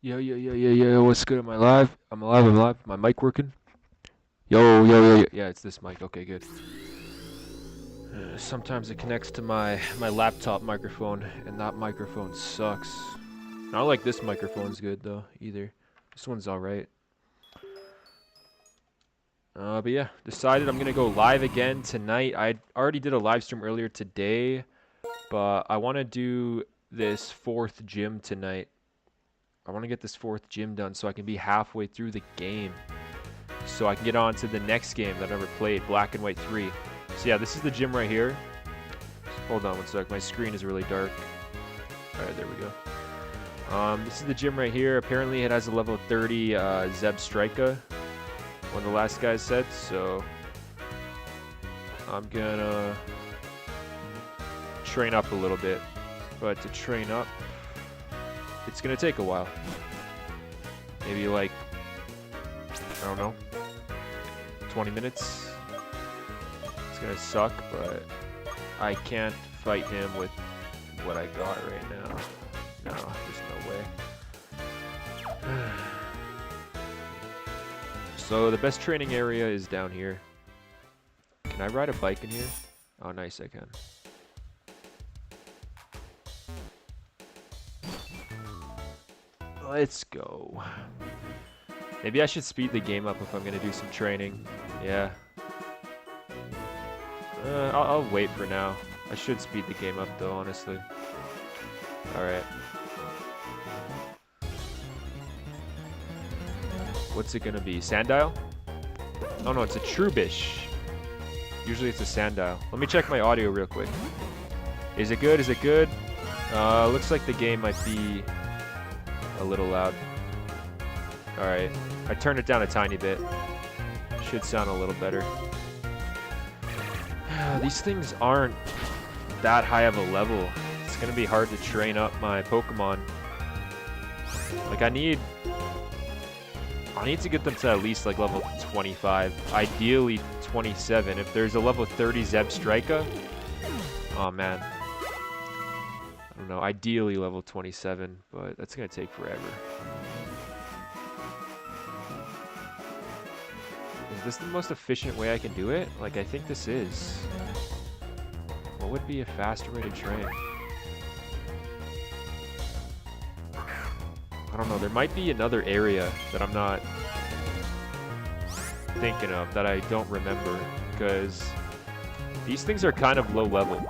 Yo, what's good? Am I live? I'm alive, I'm live. My mic working? Yo. Yeah, it's this mic. Okay, good. Sometimes it connects to my laptop microphone, and that microphone sucks. Not like this microphone's good, though, either. This one's alright. But yeah, decided I'm gonna go live again tonight. I already did a live stream earlier today, but I want to do this fourth gym tonight. I want to get this fourth gym done so I can be halfway through the game. So I can get on to the next game that I never played, Black and White 3. So yeah, this is the gym right here. Hold on one sec, my screen is really dark. Alright, there we go. This is the gym right here. Apparently it has a level 30 Zeb Strika, one of the last guys said, so I'm gonna train up a little bit. But to train up, it's gonna take a while. Maybe like, I don't know, 20 minutes. It's gonna suck, but I can't fight him with what I got right now. No, there's no way. So the best training area is down here. Can I ride a bike in here? Oh, nice, I can. Let's go. Maybe I should speed the game up if I'm gonna do some training. Yeah. I'll wait for now. I should speed the game up though, honestly. Alright. What's it gonna be? Sandile? Oh no, it's a Trubish. Usually it's a Sandile. Let me check my audio real quick. Is it good? Is it good? Looks like the game might be a little loud. Alright. I turned it down a tiny bit. Should sound a little better. These things aren't that high of a level. It's gonna be hard to train up my Pokemon. Like I need to get them to at least like level 25. Ideally 27. If there's a level 30 Zeb Strika. Oh man. I don't know. Ideally level 27, but that's gonna take forever. Is this the most efficient way I can do it? Like, I think this is. What would be a faster way to train? I don't know. There might be another area that I'm not thinking of that I don't remember, because these things are kind of low level.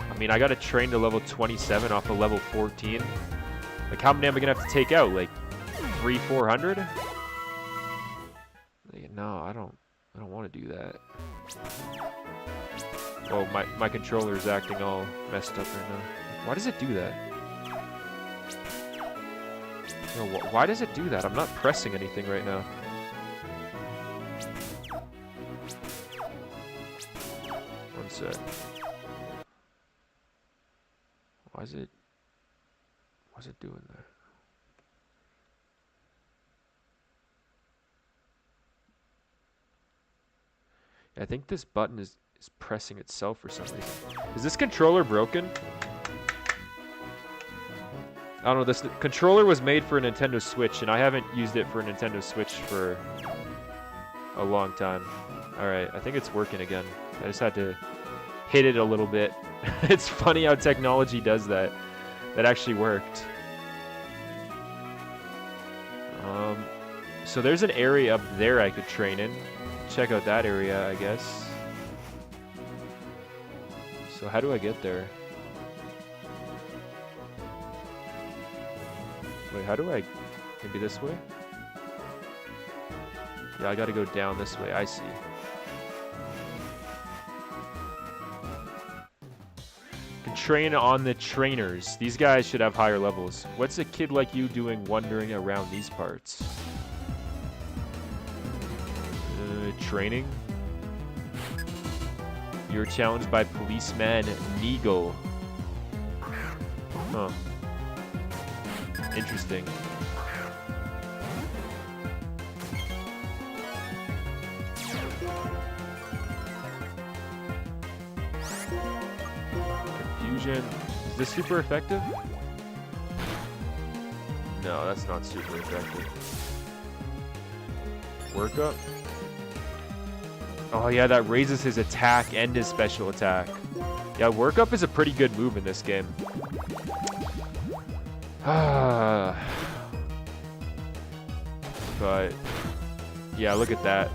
I mean, I got to train to level 27 off of level 14. Like, how many am I going to have to take out? Like, 300-400? No, I don't want to do that. Oh, my controller is acting all messed up right now. Why does it do that? No, why does it do that? I'm not pressing anything right now. One sec. Why is it doing that? I think this button is pressing itself for some reason. Is this controller broken? I don't know. This controller was made for a Nintendo Switch, and I haven't used it for a Nintendo Switch for a long time. Alright, I think it's working again. I just had to hit it a little bit. It's funny how technology does that. That actually worked. So there's an area up there I could train in. Check out that area, I guess. So how do I get there? Wait, how do I... Maybe this way? Yeah, I gotta go down this way. I see. Can train on the trainers. These guys should have higher levels. What's a kid like you doing wandering around these parts? Training? You're challenged by policeman Neagle. Huh. Interesting. Confusion. Is this super effective? No, that's not super effective. Work up. Oh yeah, that raises his attack and his special attack. Yeah, work up is a pretty good move in this game. But yeah, look at that.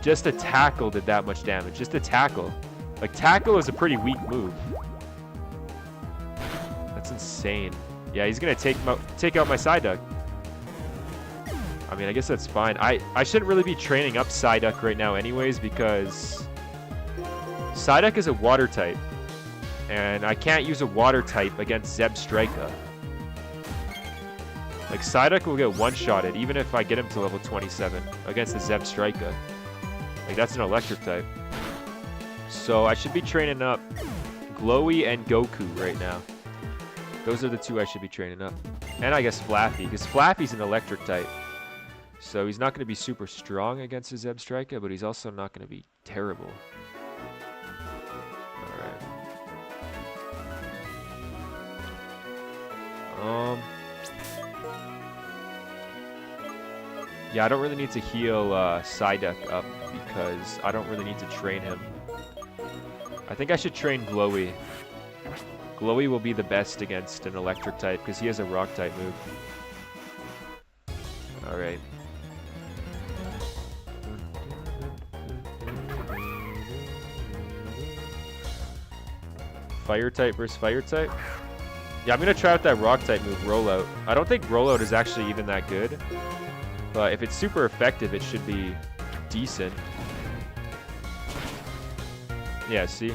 Just a tackle did that much damage. Just a tackle. Like, tackle is a pretty weak move. That's insane. Yeah, he's gonna take out my Psyduck. I mean, I guess that's fine. I shouldn't really be training up Psyduck right now anyways, because Psyduck is a water type. And I can't use a water type against Zebstrika. Like, Psyduck will get one-shotted even if I get him to level 27 against the Zebstrika. Like, that's an electric type. So I should be training up Glowy and Goku right now. Those are the two I should be training up. And I guess Flappy, because Flappy's an electric type. So he's not going to be super strong against his Zebstrika, but he's also not going to be terrible. Alright. Yeah, I don't really need to heal Psyduck up because I don't really need to train him. I think I should train Glowy. Glowy will be the best against an electric type because he has a rock type move. Alright. Fire type versus fire type? Yeah, I'm going to try out that rock type move, Rollout. I don't think Rollout is actually even that good. But if it's super effective, it should be decent. Yeah, see?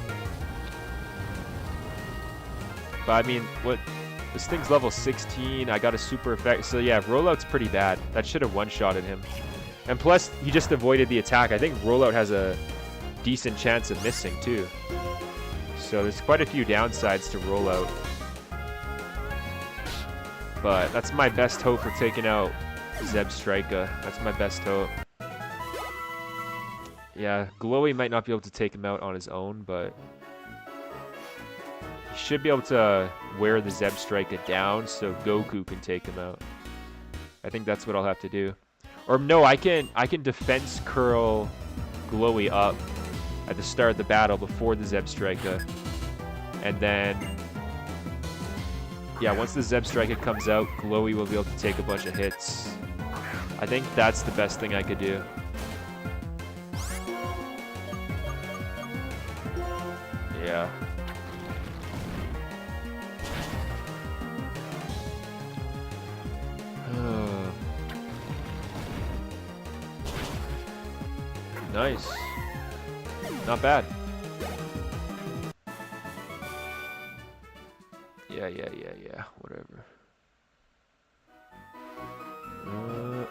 But I mean, what? This thing's level 16. I got a super effect. So yeah, Rollout's pretty bad. That should have one-shotted him. And plus, he just avoided the attack. I think Rollout has a decent chance of missing, too. So there's quite a few downsides to Rollout. But that's my best hope for taking out Zebstrika. That's my best hope. Yeah, Glowy might not be able to take him out on his own, but he should be able to wear the Zebstrika down so Goku can take him out. I think that's what I'll have to do. Or no, I can defense curl Glowy up at the start of the battle before the Zebstrika. And then yeah, once the Zebstrika comes out, Glowy will be able to take a bunch of hits. I think that's the best thing I could do. Yeah. Nice. Not bad. Yeah. Whatever.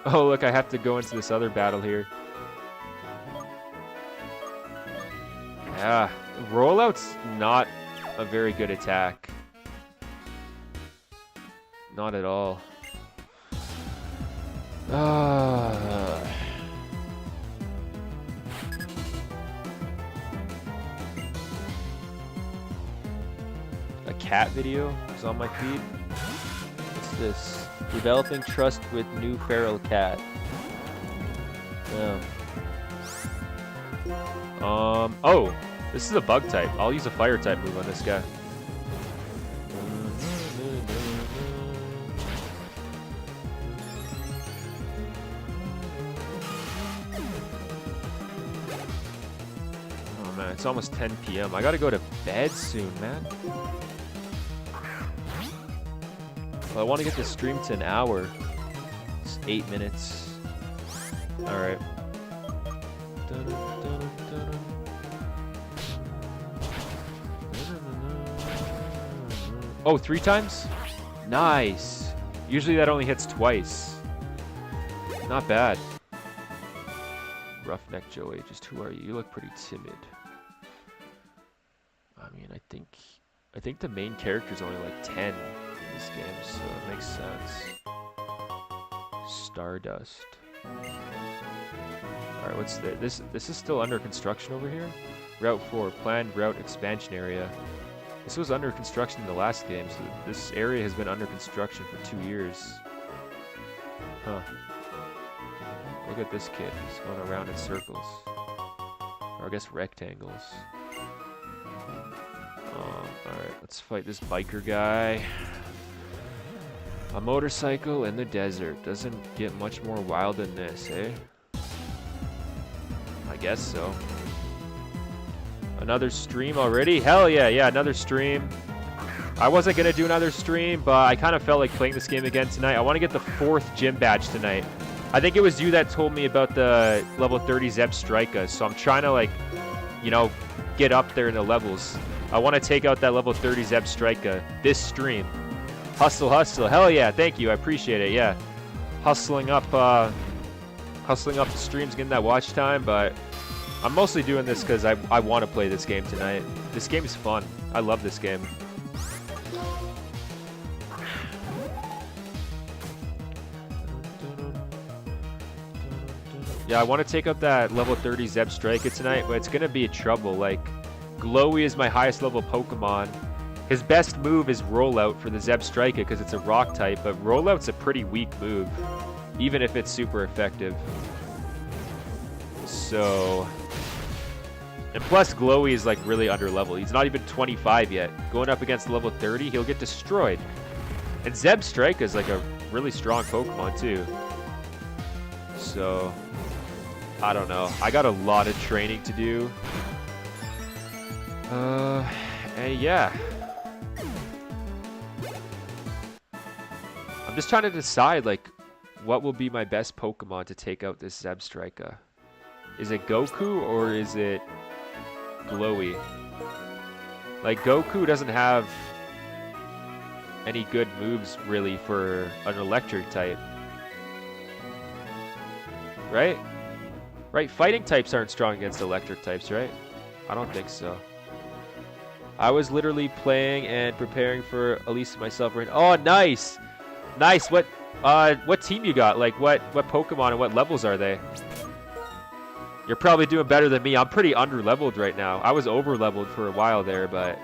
Oh, look, I have to go into this other battle here. Yeah, Rollout's not a very good attack. Not at all. A cat video is on my feed. What's this? Developing trust with new feral cat. Yeah. Oh, this is a bug type. I'll use a fire type move on this guy. Oh man, it's almost 10 p.m. I gotta go to bed soon, man. Well, I want to get this stream to an hour. It's 8 minutes. Alright. Oh, 3 times? Nice. Usually that only hits twice. Not bad. Roughneck Joey, just who are you? You look pretty timid. I mean, I think the main character's only like 10 in this game, so it makes sense. Stardust. Alright, what's this? This is still under construction over here? Route 4, planned route expansion area. This was under construction in the last game, so this area has been under construction for 2 years. Huh. Look at this kid. He's going around in circles. Or I guess rectangles. Alright, let's fight this biker guy. A motorcycle in the desert. Doesn't get much more wild than this, eh? I guess so. Another stream already? Hell yeah, another stream. I wasn't going to do another stream, but I kind of felt like playing this game again tonight. I want to get the 4th gym badge tonight. I think it was you that told me about the level 30 Zeb Strika, so I'm trying to, like, you know, get up there in the levels. I want to take out that level 30 Zeb Strika this stream. Hustle, hustle. Hell yeah, thank you. I appreciate it, yeah. Hustling up the streams, getting that watch time, but I'm mostly doing this because I want to play this game tonight. This game is fun. I love this game. Yeah, I want to take up that level 30 Zeb Strika tonight, but it's going to be a trouble. Like, Glowy is my highest level Pokemon. His best move is Rollout for the Zeb Strika because it's a rock type, but Rollout's a pretty weak move, even if it's super effective. So, and plus Glowy is like really under level. He's not even 25 yet. Going up against level 30, he'll get destroyed. And Zeb Strika is like a really strong Pokemon too. So, I don't know. I got a lot of training to do. And yeah. I'm just trying to decide, like, what will be my best Pokemon to take out this Zeb Strika. Is it Goku or is it Glowy? Like, Goku doesn't have any good moves, really, for an electric type. Right? Right, fighting types aren't strong against electric types, right? I don't think so. I was literally playing and preparing for Elise and myself. Oh, nice! Nice! What team you got? Like, what Pokemon and what levels are they? You're probably doing better than me. I'm pretty under-leveled right now. I was over-leveled for a while there, but...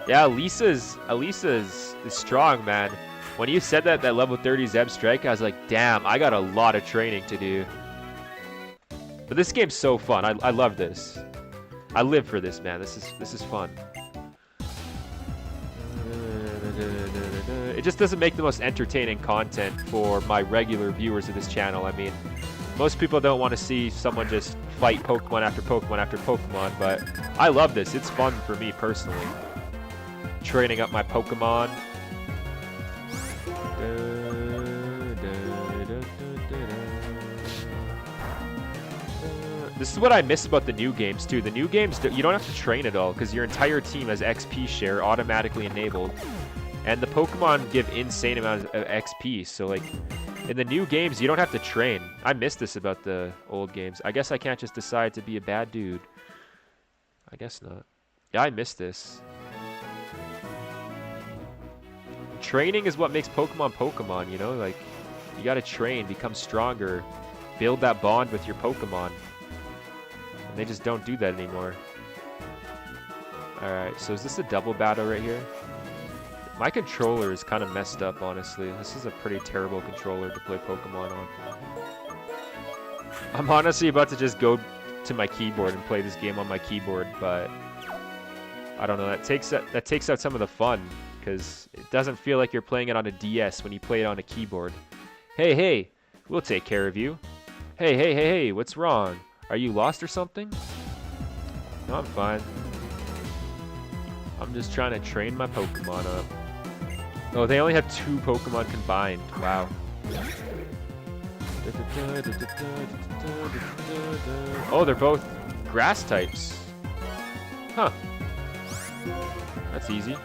Yeah, Elisa's is strong, man. When you said that level 30 Zeb Strike, I was like, damn, I got a lot of training to do. But this game's so fun. I love this. I live for this, man. This is fun. It just doesn't make the most entertaining content for my regular viewers of this channel. I mean, most people don't want to see someone just fight Pokemon after Pokemon after Pokemon, but I love this. It's fun for me personally. Training up my Pokemon. This is what I miss about the new games too. The new games, you don't have to train at all because your entire team has XP share automatically enabled. And the Pokemon give insane amounts of XP. So like in the new games, you don't have to train. I miss this about the old games. I guess I can't just decide to be a bad dude. I guess not. Yeah, I miss this. Training is what makes Pokemon Pokemon, you know? Like, you gotta train, become stronger, build that bond with your Pokemon. And they just don't do that anymore. Alright, so is this a double battle right here? My controller is kind of messed up, honestly. This is a pretty terrible controller to play Pokemon on. I'm honestly about to just go to my keyboard and play this game on my keyboard, but I don't know. That takes out some of the fun, because it doesn't feel like you're playing it on a DS when you play it on a keyboard. Hey, hey, we'll take care of you. Hey, hey, hey, hey, what's wrong? Are you lost or something? No, I'm fine. I'm just trying to train my Pokemon up. Oh, they only have 2 Pokemon combined. Wow. Oh, they're both grass types. Huh. That's easy.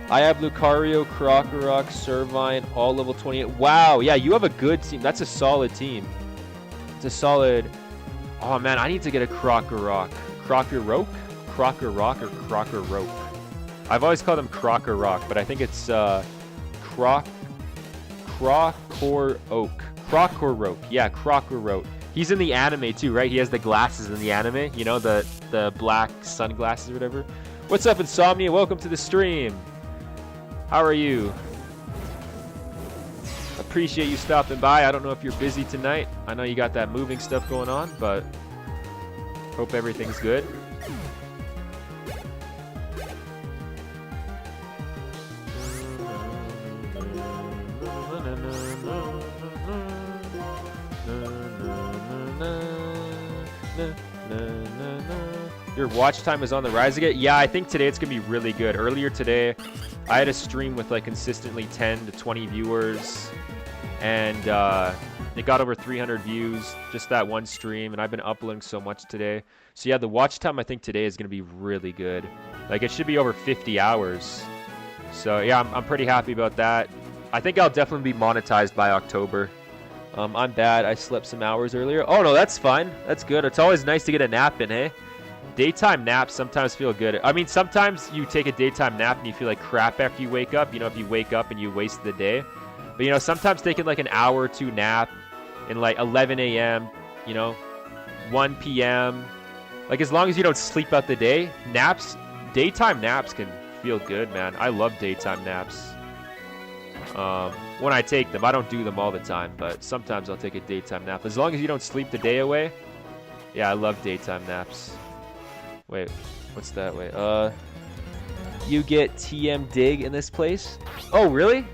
I have Lucario, Krokorok, Servine, all level 28. Wow, yeah, you have a good team. That's a solid team. It's a solid... Oh, man, I need to get a Krokorok. Krokorok? Krokorok or Krokorok? I've always called him Krokorok, but I think it's Krokorok. Krokorok. Yeah, Krokorok. He's in the anime too, right? He has the glasses in the anime. You know, the black sunglasses or whatever. What's up, Insomnia? Welcome to the stream. How are you? Appreciate you stopping by. I don't know if you're busy tonight. I know you got that moving stuff going on, but hope everything's good. Your watch time is on the rise again? Yeah, I think today it's going to be really good. Earlier today, I had a stream with like consistently 10 to 20 viewers, and it got over 300 views, just that one stream, and I've been uploading so much today. So yeah, the watch time I think today is going to be really good. Like it should be over 50 hours. So yeah, I'm pretty happy about that. I think I'll definitely be monetized by October. I'm bad. I slept some hours earlier. Oh no, that's fine. That's good. It's always nice to get a nap in, hey? Daytime naps sometimes feel good. I mean, sometimes you take a daytime nap and you feel like crap after you wake up. You know, if you wake up and you waste the day. But, you know, sometimes taking like an hour or two nap in like 11 a.m., you know, 1 p.m. Like as long as you don't sleep out the day, daytime naps can feel good, man. I love daytime naps. When I take them, I don't do them all the time, but sometimes I'll take a daytime nap. As long as you don't sleep the day away. Yeah, I love daytime naps. Wait, what's that? Wait, you get TM dig in this place? Oh, really?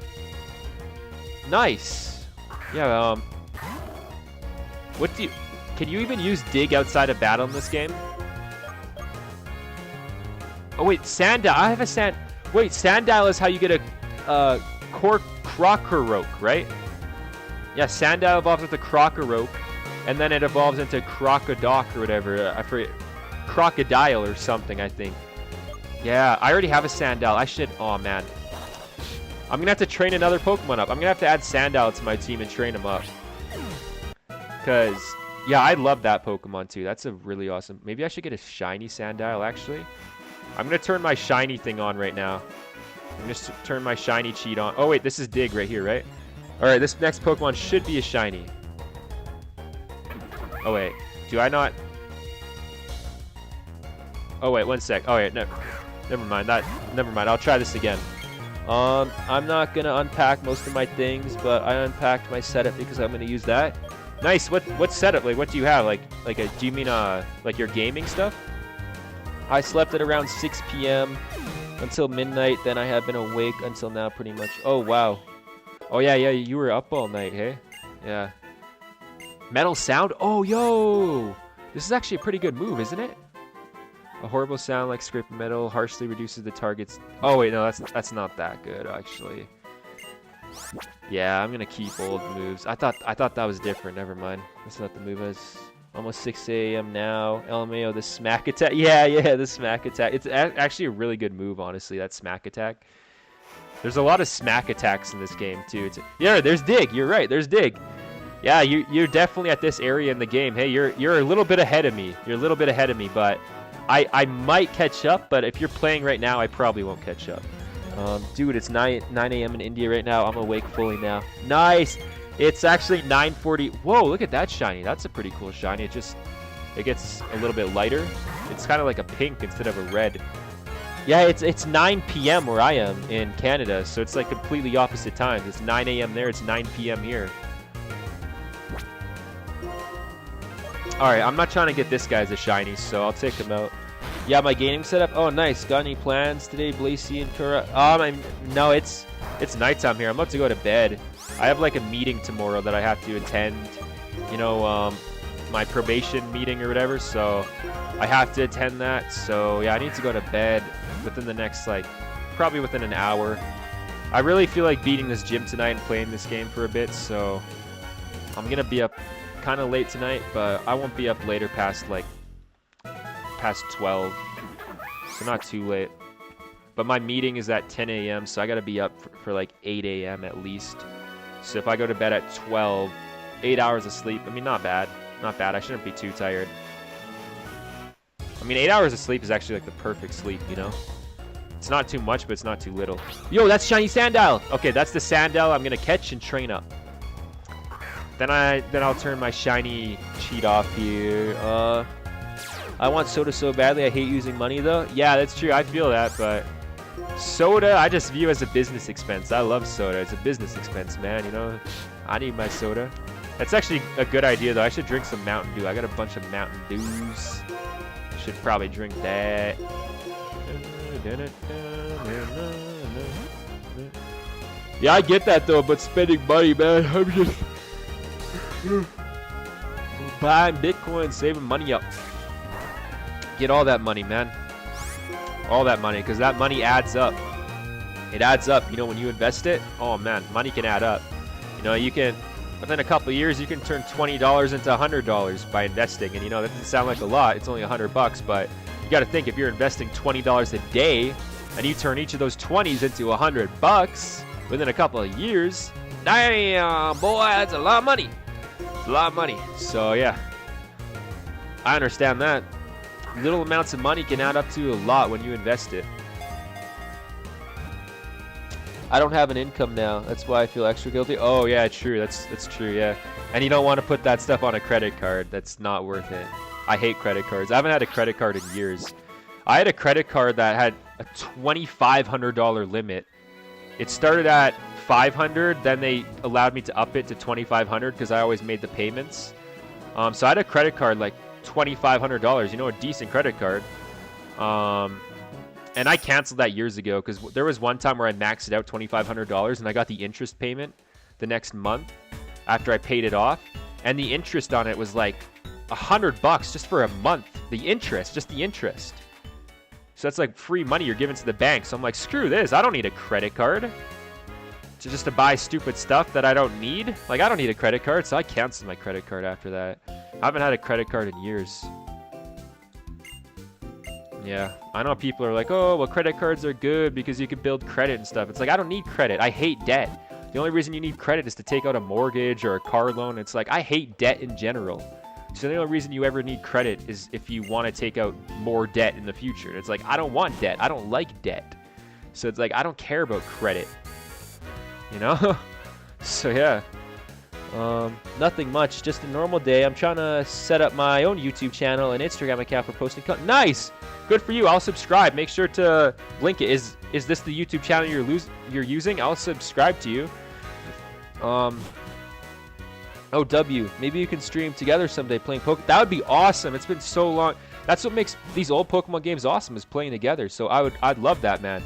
Nice. Yeah, can you even use dig outside of battle in this game? Oh, wait, Sandile. I have a Sandile is how you get a, Crocoroke, right? Yeah, Sandile evolves with a Crocoroke, and then it evolves into Crocodoc or whatever. I forget. Crocodile or something, I think. Yeah, I already have a Sandile. I should... Oh, man. I'm going to have to train another Pokemon up. I'm going to have to add Sandile to my team and train him up. Because, yeah, I love that Pokemon, too. That's a really awesome... Maybe I should get a shiny Sandile, actually. I'm going to turn my shiny thing on right now. I'm going to turn my shiny cheat on. Oh, wait, this is Dig right here, right? All right, this next Pokemon should be a shiny. Oh, wait. Do I not... Oh wait, one sec. Oh wait, never mind. Never mind. I'll try this again. I'm not gonna unpack most of my things, but I unpacked my setup because I'm gonna use that. Nice. What setup? Like, what do you have? Do you mean like your gaming stuff? I slept at around 6 p.m. until midnight. Then I have been awake until now, pretty much. Oh wow. Oh yeah. You were up all night, hey? Yeah. Metal sound. Oh yo. This is actually a pretty good move, isn't it? A horrible sound like scraping metal harshly reduces the target's... Oh, wait, no, that's not that good, actually. Yeah, I'm going to keep old moves. I thought that was different. Never mind. That's not the move. It's almost 6 a.m. now. LMAO, the smack attack. Yeah, the smack attack. It's actually a really good move, honestly, that smack attack. There's a lot of smack attacks in this game, too. Yeah, there's Dig. You're right. There's Dig. Yeah, you're definitely at this area in the game. Hey, you're a little bit ahead of me. You're a little bit ahead of me, but... I might catch up, but if you're playing right now, I probably won't catch up. Dude, it's 9 a.m. in India right now. I'm awake fully now. Nice! It's actually 9:40. Whoa, look at that shiny. That's a pretty cool shiny. It gets a little bit lighter. It's kind of like a pink instead of a red. Yeah, it's 9 p.m. where I am in Canada, so it's like completely opposite times. It's 9 a.m. there. It's 9 p.m. here. Alright, I'm not trying to get this guy as a shiny, so I'll take him out. Yeah, my gaming setup. Oh, nice. Got any plans today, Blaisy and Kura? No, it's nighttime here. I'm about to go to bed. I have like a meeting tomorrow that I have to attend. You know, my probation meeting or whatever, so I have to attend that. So, yeah, I need to go to bed within the next, probably within an hour. I really feel like beating this gym tonight and playing this game for a bit, so I'm going to be up kind of late tonight, but I won't be up later past 12, so not too late. But my meeting is at 10 a.m., so I gotta be up for like 8 a.m. at least. So if I go to bed at 12, 8 hours of sleep, I mean, not bad. I shouldn't be too tired. I mean, 8 hours of sleep is actually like the perfect sleep, you know? It's not too much, but it's not too little. Yo, that's shiny Sandile. Okay, that's the Sandile I'm gonna catch and train up. Then I'll turn my shiny cheat off here. I want soda so badly. I hate using money though. Yeah, that's true. I feel that, but Soda, I just view as a business expense. I love soda. It's a business expense, man. You know, I need my soda. That's actually a good idea, though. I should drink some Mountain Dew. I got a bunch of Mountain Dews. Should probably drink that. Yeah, I get that, though, but spending money, man. I'm just buying Bitcoin, saving money up. Get all that money, man. All that money, because that money adds up. It adds up, you know, when you invest it. Oh man, money can add up. You know, you can, within a couple of years, you can turn $20 into $100 by investing. And you know, that doesn't sound like a lot. It's only $100, but you got to think, if you're investing $20 a day and you turn each of those 20s into $100 within a couple of years, damn, boy, that's a lot of money. It's a lot of money. So yeah, I understand that. Little amounts of money can add up to a lot when you invest it. I don't have an income now. That's why I feel extra guilty. Oh yeah, true. That's true. Yeah, and you don't want to put that stuff on a credit card. That's not worth it. I hate credit cards. I haven't had a credit card in years. I had a credit card that had a $2,500 limit. It started at $500, then they allowed me to up it to $2,500 because I always made the payments. So I had a credit card like $2,500, you know, a decent credit card. And I canceled that years ago because there was one time where I maxed it out $2,500 and I got the interest payment the next month after I paid it off, and the interest on it was like $100 just for a month. The interest, just the interest. So that's like free money you're giving to the bank. So I'm like, screw this. I don't need a credit card to buy stupid stuff that I don't need. Like, I don't need a credit card, so I canceled my credit card after that. I haven't had a credit card in years. Yeah, I know people are like, oh, well, credit cards are good because you can build credit and stuff. It's like, I don't need credit. I hate debt. The only reason you need credit is to take out a mortgage or a car loan. It's like, I hate debt in general. So the only reason you ever need credit is if you want to take out more debt in the future. It's like, I don't want debt. I don't like debt. So it's like, I don't care about credit. You know? So yeah. Nothing much. Just a normal day. I'm trying to set up my own YouTube channel and Instagram account for posting content. Nice! Good for you. I'll subscribe. Make sure to link it. Is this the YouTube channel you're using? I'll subscribe to you. Oh, W. Maybe you can stream together someday playing Pokemon. That would be awesome. It's been so long. That's what makes these old Pokemon games awesome, is playing together. So I'd love that, man.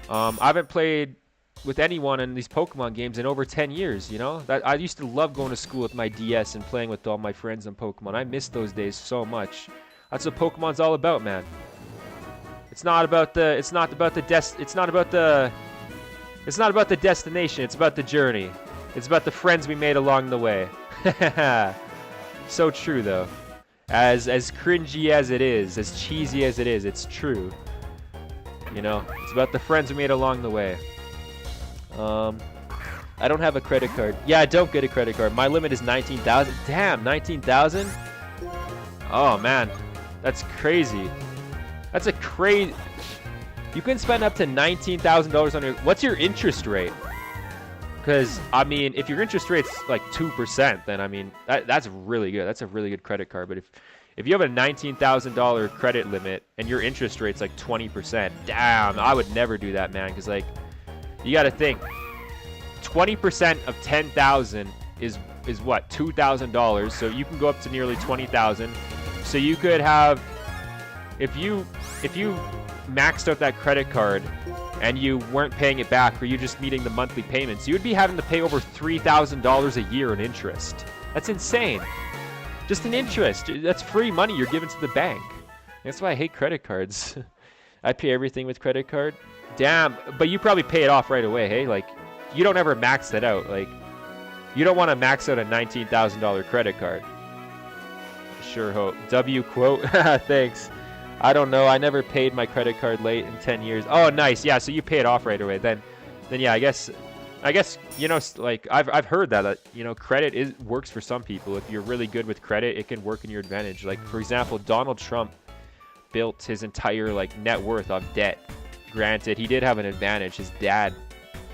I haven't played with anyone in these Pokemon games in over 10 years, you know? I used to love going to school with my DS and playing with all my friends on Pokemon. I miss those days so much. That's what Pokemon's all about, man. It's not about the destination. It's about the journey. It's about the friends we made along the way. So true, though. As cringy as it is, as cheesy as it is, it's true. You know, it's about the friends we made along the way. I don't have a credit card. Yeah, I don't get a credit card. My limit is 19,000. Damn, 19,000? Oh man, that's crazy. That's a crazy. You can spend up to $19,000 on your. What's your interest rate? Because I mean, if your interest rate's like 2%, then I mean that's really good. That's a really good credit card. But if you have a $19,000 credit limit and your interest rate's like 20%, damn, I would never do that, man. Because like, you got to think, 20% of 10,000 is what, $2,000. So you can go up to nearly 20,000. So you could have, if you maxed out that credit card and you weren't paying it back, or you just meeting the monthly payments, you would be having to pay over $3,000 a year in interest. That's insane. Just in interest. That's free money you're giving to the bank. That's why I hate credit cards. I pay everything with credit card. Damn, but you probably pay it off right away, hey? Like, you don't ever max it out. Like, you don't want to max out a $19,000 credit card. Sure hope. W quote. Thanks. I don't know. I never paid my credit card late in 10 years. Oh, nice. Yeah, so you pay it off right away. Then yeah, I guess you know, like I've heard that you know, credit works for some people. If you're really good with credit, it can work in your advantage. Like, for example, Donald Trump built his entire like net worth off debt. Granted, he did have an advantage. His dad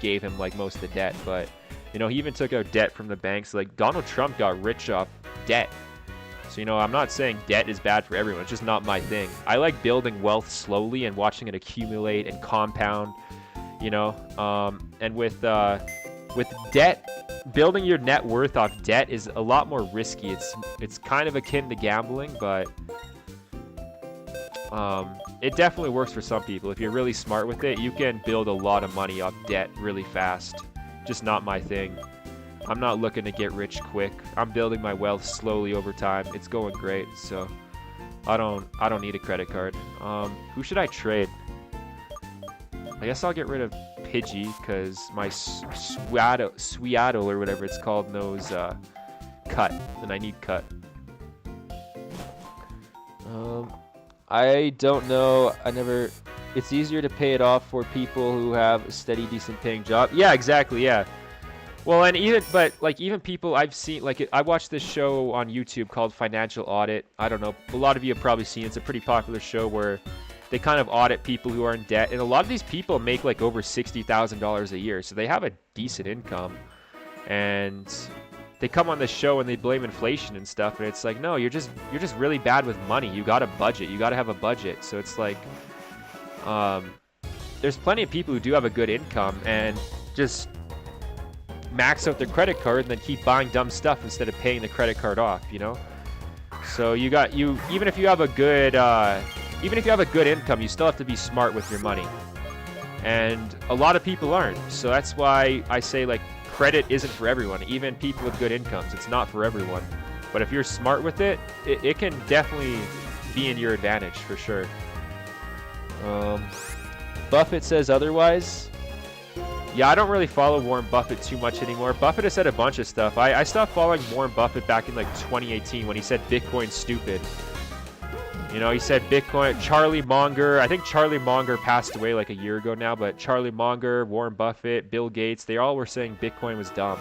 gave him like most of the debt, but you know, he even took out debt from the banks. Like, Donald Trump got rich off debt. So, you know, I'm not saying debt is bad for everyone. It's just not my thing. I like building wealth slowly and watching it accumulate and compound, you know. And with debt, building your net worth off debt is a lot more risky. It's kind of akin to gambling, but it definitely works for some people. If you're really smart with it, you can build a lot of money off debt really fast. Just not my thing. I'm not looking to get rich quick. I'm building my wealth slowly over time. It's going great, so I don't need a credit card. Who should I trade? I guess I'll get rid of Pidgey because my Sweaddle or whatever it's called knows cut, and I need cut. I don't know. It's easier to pay it off for people who have a steady, decent paying job. Yeah, exactly. Yeah. Well, and even people I've seen, like I watched this show on YouTube called Financial Audit. I don't know. A lot of you have probably seen it. It's a pretty popular show where they kind of audit people who are in debt. And a lot of these people make like over $60,000 a year. So they have a decent income. And they come on this show and they blame inflation and stuff. And it's like, no, you're just really bad with money. You got to budget. You got to have a budget. So it's like, there's plenty of people who do have a good income and just max out their credit card and then keep buying dumb stuff instead of paying the credit card off, you know? So even if you have a good income, you still have to be smart with your money. And a lot of people aren't. So that's why I say, like, credit isn't for everyone. Even people with good incomes, it's not for everyone. But if you're smart with it, it can definitely be in your advantage for sure. Buffett says otherwise. Yeah, I don't really follow Warren Buffett too much anymore. Buffett has said a bunch of stuff. I stopped following Warren Buffett back in like 2018 when he said Bitcoin's stupid. You know, he said Bitcoin, Charlie Munger. I think Charlie Munger passed away like a year ago now, but Charlie Munger, Warren Buffett, Bill Gates, they all were saying Bitcoin was dumb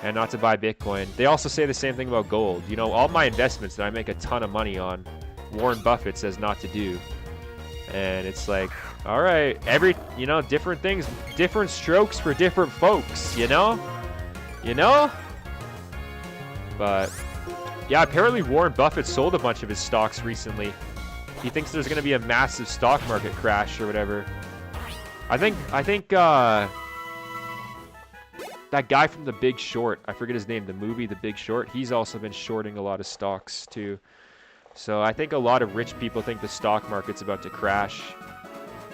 and not to buy Bitcoin. They also say the same thing about gold. You know, all my investments that I make a ton of money on, Warren Buffett says not to do. And it's like, all right, different things, different strokes for different folks, you know? But yeah, apparently Warren Buffett sold a bunch of his stocks recently. He thinks there's going to be a massive stock market crash or whatever. I think that guy from The Big Short, I forget his name, the movie The Big Short, he's also been shorting a lot of stocks too. So I think a lot of rich people think the stock market's about to crash.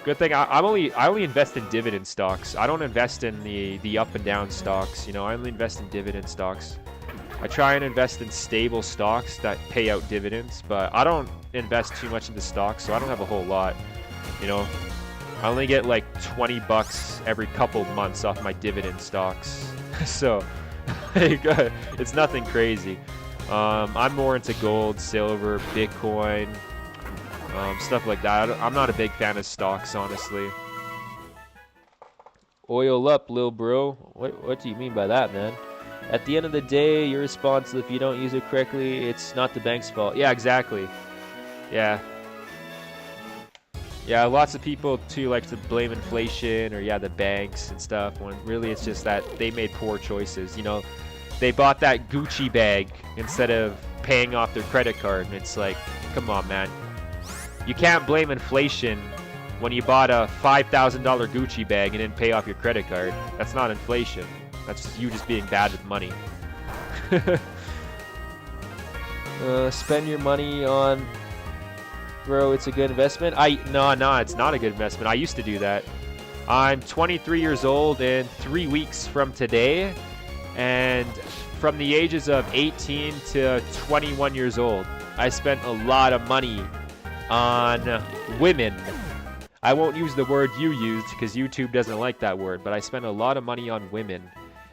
Good thing I only invest in dividend stocks. I don't invest in the up and down stocks. You know, I only invest in dividend stocks. I try and invest in stable stocks that pay out dividends, but I don't invest too much into stocks, so I don't have a whole lot. You know, I only get like $20 every couple months off my dividend stocks. So it's nothing crazy. I'm more into gold, silver, Bitcoin, stuff like that. I'm not a big fan of stocks, honestly. Oil up, lil bro. What do you mean by that, man? At the end of the day, you're responsible. If you don't use it correctly, it's not the bank's fault. Yeah, exactly. Yeah. Yeah, lots of people, too, like to blame inflation or, the banks and stuff, when really it's just that they made poor choices. You know, they bought that Gucci bag instead of paying off their credit card. And it's like, come on, man. You can't blame inflation when you bought a $5,000 Gucci bag and didn't pay off your credit card. That's not inflation. That's you just being bad with money. Spend your money on... Bro, it's a good investment. No, it's not a good investment. I used to do that. I'm 23 years old in 3 weeks from today. And from the ages of 18 to 21 years old, I spent a lot of money on women. I won't use the word you used because YouTube doesn't like that word, but I spent a lot of money on women,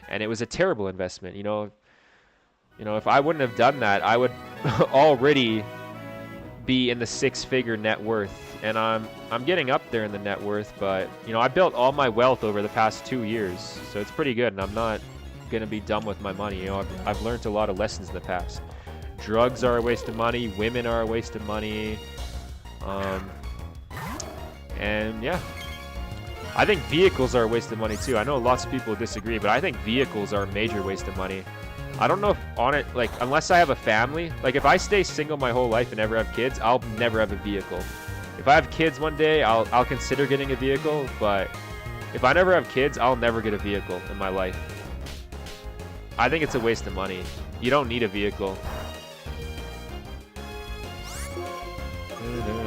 and it was a terrible investment. You know, if I wouldn't have done that, I would already be in the six-figure net worth, and I'm getting up there in the net worth, but I built all my wealth over the past 2 years, so it's pretty good, and I'm not gonna be dumb with my money. I've learned a lot of lessons in the past. Drugs are a waste of money, women are a waste of money, and yeah, I think vehicles are a waste of money too. I know lots of people disagree, but I think vehicles are a major waste of money. I don't know if on it, like, unless I have a family, like if I stay single my whole life and never have kids, I'll never have a vehicle. If I have kids one day, I'll consider getting a vehicle, but if I never have kids, I'll never get a vehicle in my life. I think it's a waste of money. You don't need a vehicle.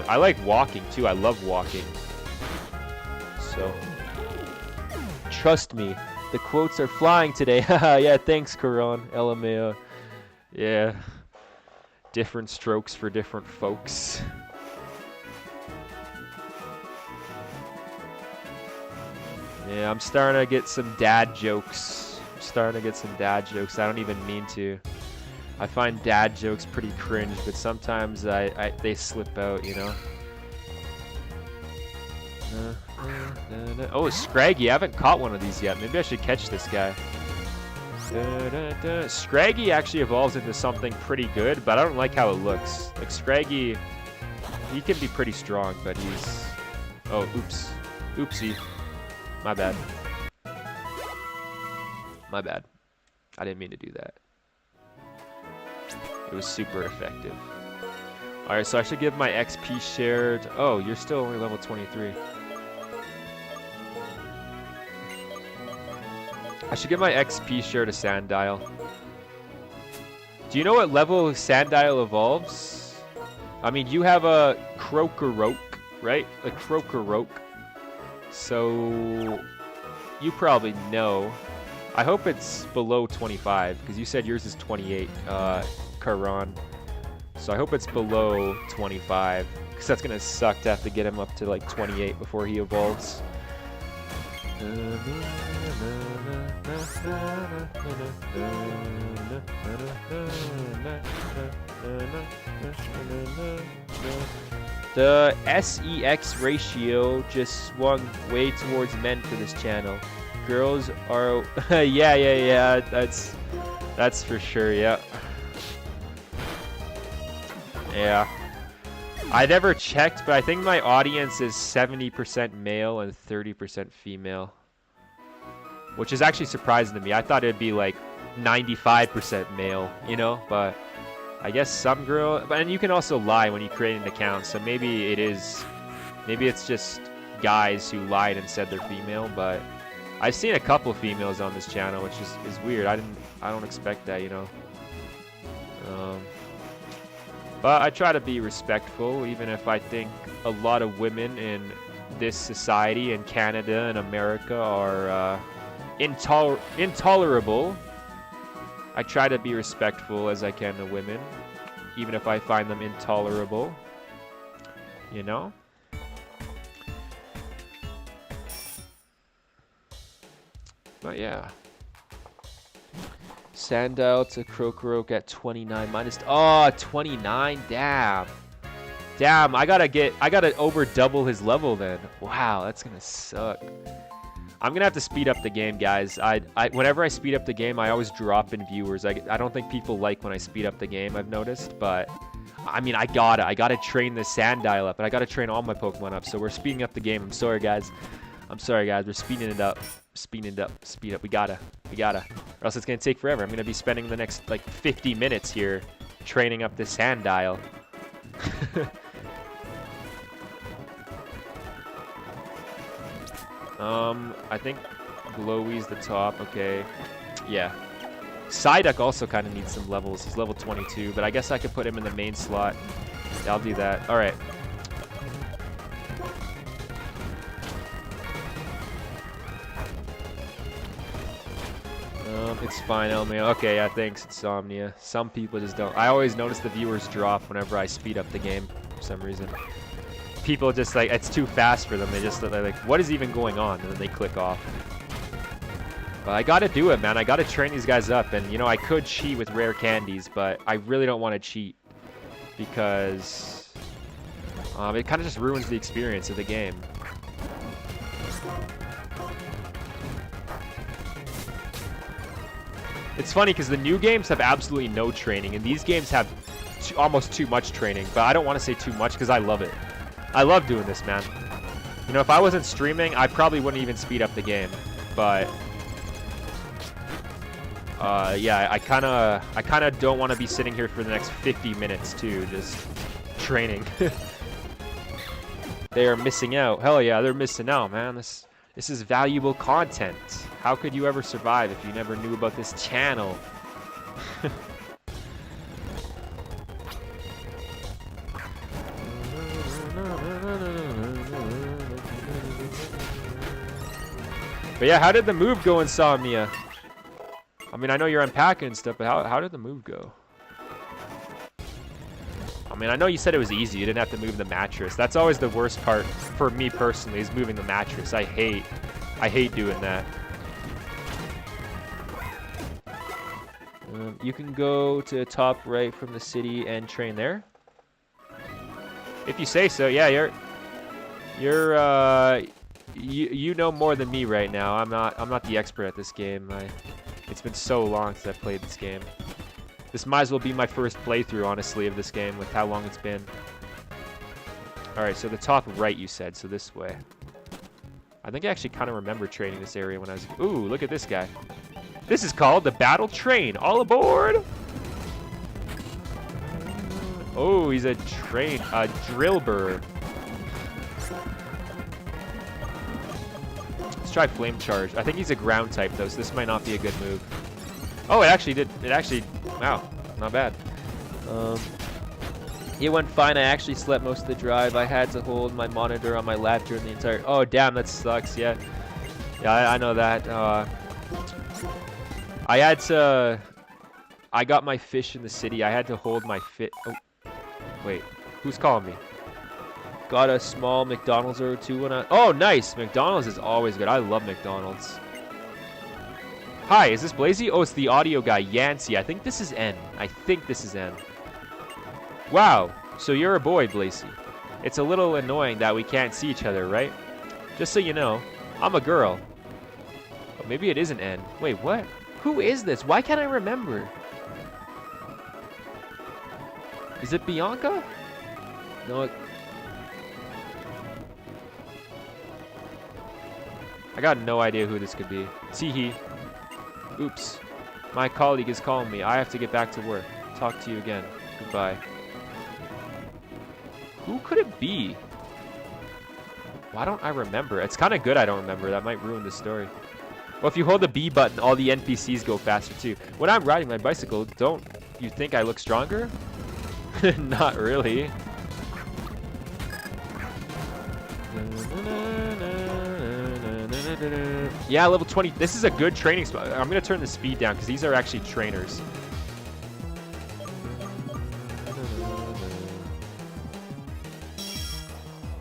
I like walking too. I love walking. So, trust me, the quotes are flying today. Yeah, thanks, Karan. LMAO. Yeah. Different strokes for different folks. Yeah, I'm starting to get some dad jokes. I don't even mean to. I find dad jokes pretty cringe, but sometimes they slip out, you know? Oh, Scraggy. I haven't caught one of these yet. Maybe I should catch this guy. Scraggy actually evolves into something pretty good, but I don't like how it looks. Like, Scraggy, he can be pretty strong, but he's... Oh, oops. Oopsie. My bad. My bad. I didn't mean to do that. It was super effective. Alright, so I should give my XP shared... Oh, you're still only level 23. I should give my XP share to Sandile. Do you know what level Sandile evolves? I mean, you have a Crocoroke, right? A Crocoroke. So, you probably know. I hope it's below 25, because you said yours is 28, Karan. So I hope it's below 25, because that's going to suck to have to get him up to like 28 before he evolves. The SEX ratio just swung way towards men for this channel. Girls are... yeah, that's for sure, yeah. Yeah. I never checked, but I think my audience is 70% male and 30% female. Which is actually surprising to me. I thought it'd be like 95% male, you know? But I guess some girl... And you can also lie when you create an account, so maybe it is... Maybe it's just guys who lied and said they're female, but... I've seen a couple females on this channel, which is weird. I don't expect that, you know? But I try to be respectful, even if I think a lot of women in this society, in Canada and America, are intolerable. I try to be respectful as I can to women, even if I find them intolerable. You know? But yeah. Sandile to Crocoroke at 29 minus... Oh, 29? Damn. Damn, I gotta over double his level then. Wow, that's gonna suck. I'm gonna have to speed up the game, guys. Whenever I speed up the game, I always drop in viewers. I don't think people like when I speed up the game, I've noticed, but... I mean, I gotta train the Sandile up, and I gotta train all my Pokemon up, so we're speeding up the game. I'm sorry, guys. We're speeding it up. Speed up. We gotta. Or else it's gonna take forever. I'm gonna be spending the next like 50 minutes here training up this Sandile. I think Glowy's the top. Okay. Yeah. Psyduck also kind of needs some levels. He's level 22, but I guess I could put him in the main slot. Yeah, I'll do that. All right. It's fine, Elmio. Okay, yeah, thanks, Insomnia. Some people just don't. I always notice the viewers drop whenever I speed up the game for some reason. People just like, it's too fast for them. They're like, what is even going on? And then they click off. But I gotta do it, man. I gotta train these guys up. And, you know, I could cheat with rare candies, but I really don't want to cheat because it kind of just ruins the experience of the game. It's funny because the new games have absolutely no training, and these games have almost too much training. But I don't want to say too much because I love it. I love doing this, man. You know, if I wasn't streaming, I probably wouldn't even speed up the game. But Yeah, I kind of don't want to be sitting here for the next 50 minutes too, just training. They are missing out. Hell yeah, they're missing out, man. This is valuable content. How could you ever survive if you never knew about this channel? But yeah, how did the move go, Insomnia? I mean, I know you're unpacking and stuff, but how did the move go? I mean, I know you said it was easy. You didn't have to move the mattress. That's always the worst part for me personally, is moving the mattress. I hate doing that. You can go to top right from the city and train there. If you say so. Yeah, you know more than me right now. I'm not the expert at this game. It's been so long since I played this game. This might as well be my first playthrough, honestly, of this game with how long it's been. Alright, so the top right you said, so this way. I think I actually kind of remember training this area when I was... Ooh, look at this guy. This is called the Battle Train. All aboard! Oh, he's a drill bird. Let's try Flame Charge. I think he's a ground type, though, so this might not be a good move. Oh, it actually did. It actually... Wow, not bad. It went fine. I actually slept most of the drive. I had to hold my monitor on my lap during the entire... Oh, damn, that sucks. Yeah. Yeah, I know that. I had to... I got my fish in the city. I had to hold my fit... Oh, wait. Who's calling me? Got a small McDonald's or two when I... Oh, nice. McDonald's is always good. I love McDonald's. Hi, is this Blaisy? Oh, it's the audio guy, Yancey. I think this is N. I think this is N. Wow, so you're a boy, Blaisy. It's a little annoying that we can't see each other, right? Just so you know, I'm a girl. Oh, maybe it isn't N. Wait, what? Who is this? Why can't I remember? Is it Bianca? No. I got no idea who this could be. Teehee. Oops. My colleague is calling me. I have to get back to work. Talk to you again. Goodbye. Who could it be? Why don't I remember? It's kind of good I don't remember. That might ruin the story. Well, if you hold the B button, all the NPCs go faster too. When I'm riding my bicycle, don't you think I look stronger? Not really. Yeah, level 20. This is a good training spot. I'm going to turn the speed down because these are actually trainers.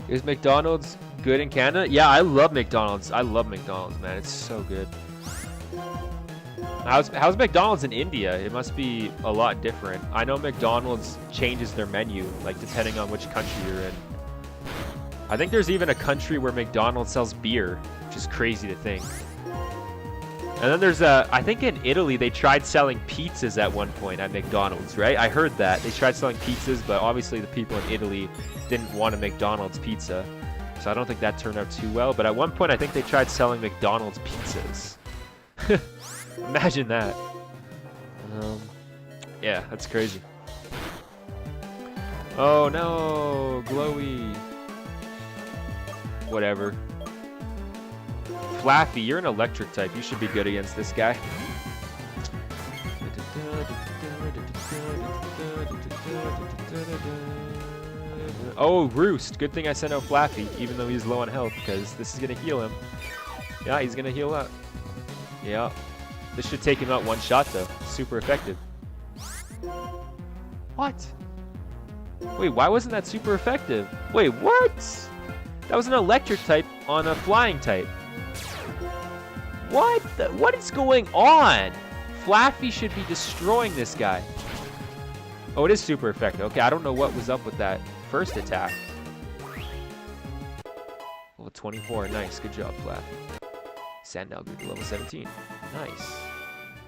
Is McDonald's good in Canada? Yeah, I love McDonald's. I love McDonald's, man. It's so good. How's McDonald's in India? It must be a lot different. I know McDonald's changes their menu, like depending on which country you're in. I think there's even a country where McDonald's sells beer, which is crazy to think. And then there's I think in Italy they tried selling pizzas at one point at McDonald's, right? I heard that. They tried selling pizzas, but obviously the people in Italy didn't want a McDonald's pizza. So I don't think that turned out too well. But at one point I think they tried selling McDonald's pizzas. Imagine that. Yeah, that's crazy. Oh no, glowy. Whatever. Flaffy, you're an electric type. You should be good against this guy. Oh, Roost. Good thing I sent out Flaffy, even though he's low on health, because this is going to heal him. Yeah, he's going to heal up. Yeah. This should take him out one shot, though. Super effective. What? Wait, why wasn't that super effective? Wait, what? That was an electric type on a flying type. What? What is going on? Flaffy should be destroying this guy. Oh, it is super effective. Okay, I don't know what was up with that first attack. Level 24. Nice. Good job, Flaffy. Sandal grew to level 17. Nice.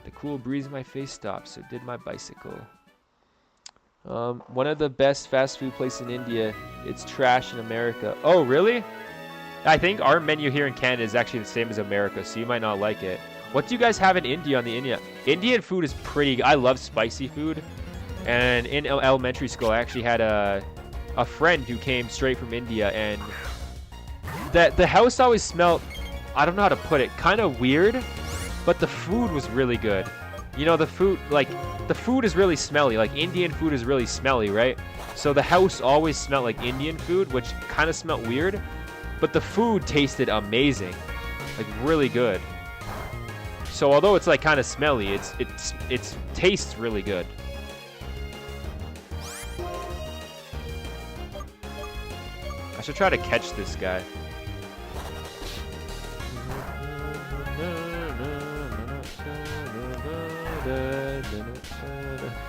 The cool breeze in my face stopped, so did my bicycle. One of the best fast food places in India. It's trash in America. Oh, really? I think our menu here in Canada is actually the same as America, so you might not like it. What do you guys have in India on the Indian food is pretty. I love spicy food. And in elementary school, I actually had a friend who came straight from India, and the house always smelled, I don't know how to put it, kind of weird, but the food was really good. You know, the food is really smelly. Like, Indian food is really smelly, right? So the house always smelled like Indian food, which kind of smelled weird, but the food tasted amazing, like really good. So although it's like kind of smelly, it tastes really good. I should try to catch this guy.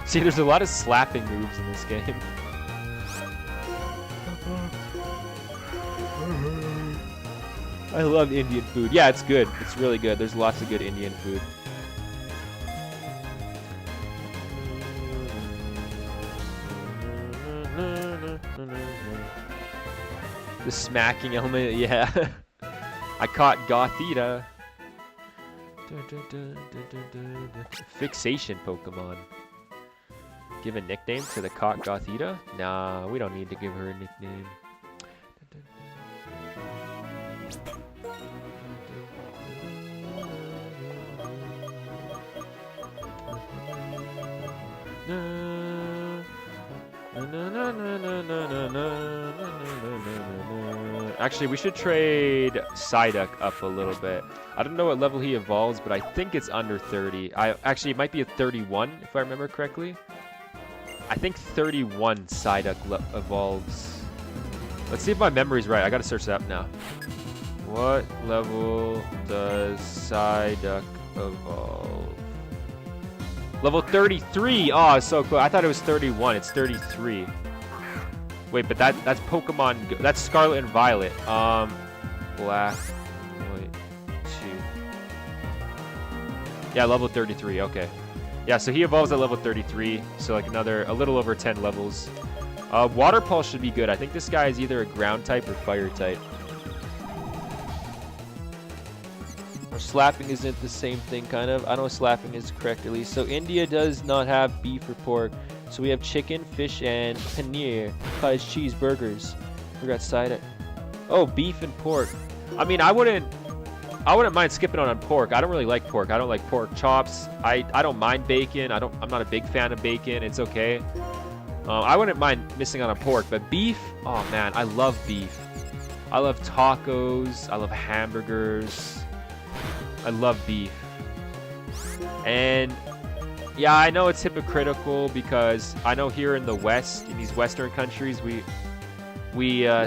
See, there's a lot of slapping moves in this game. I love Indian food. Yeah, it's good. It's really good. There's lots of good Indian food. The smacking element, yeah. I caught Gothita. Fixation Pokemon. Give a nickname to the caught Gothita? Nah, we don't need to give her a nickname. Actually, we should trade Psyduck up a little bit. I don't know what level he evolves, but I think it's under 30. Actually, it might be a 31, if I remember correctly. I think 31 Psyduck evolves. Let's see if my memory's right. I gotta search that up now. What level does Psyduck evolve? Level 33. Oh, so cool. I thought it was 31. It's 33. Wait, but that's Pokemon. That's Scarlet and Violet. Black, white, 2. Yeah, level 33. Okay. Yeah, so he evolves at level 33. So like a little over 10 levels. Water Pulse should be good. I think this guy is either a ground type or fire type. Slapping isn't the same thing, kind of. I know slapping is correct at least. So India does not have beef or pork. So we have chicken, fish, and paneer, cottage cheese, burgers. Forgot side. Oh, beef and pork. I mean, I wouldn't mind skipping on pork. I don't really like pork. I don't like pork chops. I don't mind bacon. I'm not a big fan of bacon. It's okay. I wouldn't mind missing on a pork, but beef. Oh man, I love beef. I love tacos. I love hamburgers. I love beef. And yeah, I know it's hypocritical because I know here in the West, in these Western countries, we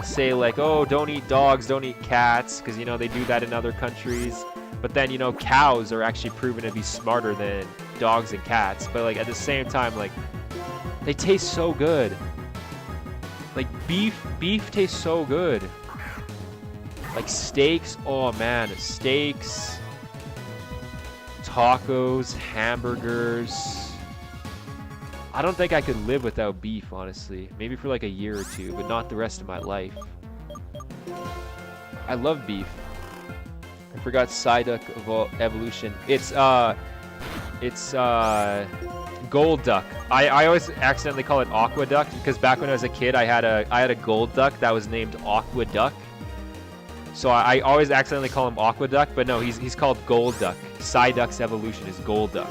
say like, oh, don't eat dogs, don't eat cats, because, you know, they do that in other countries. But then, you know, cows are actually proven to be smarter than dogs and cats. But like at the same time, like, they taste so good. Like beef tastes so good. Like steaks, oh man, steaks. Tacos, hamburgers. I don't think I could live without beef, honestly. Maybe for like a year or two, but not the rest of my life. I love beef. I forgot Psyduck evolution. It's Gold Duck. I always accidentally call it Aqua Duck because back when I was a kid, I had a Gold Duck that was named Aqua Duck. So I always accidentally call him Aqua Duck, but no, he's called Gold Duck. Psyduck's evolution is Gold Duck.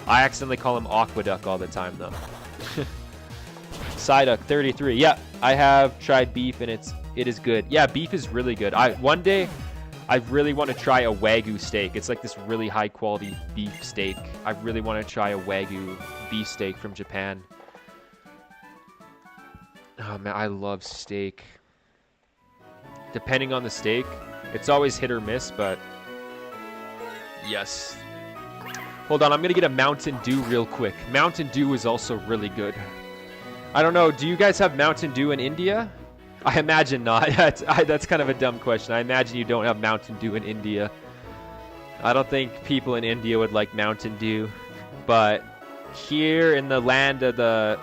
I accidentally call him Aqua Duck all the time, though. Psyduck 33. Yeah, I have tried beef, and it is good. Yeah, beef is really good. One day, I really want to try a Wagyu steak. It's like this really high-quality beef steak. I really want to try a Wagyu beef steak from Japan. Oh, man, I love steak. Depending on the steak, it's always hit or miss, but yes. Hold on, I'm gonna get a Mountain Dew real quick. Mountain Dew is also really good. I don't know, do you guys have Mountain Dew in India? I imagine not. That's kind of a dumb question. I imagine you don't have Mountain Dew in India. I don't think people in India would like Mountain Dew, but here in the land of the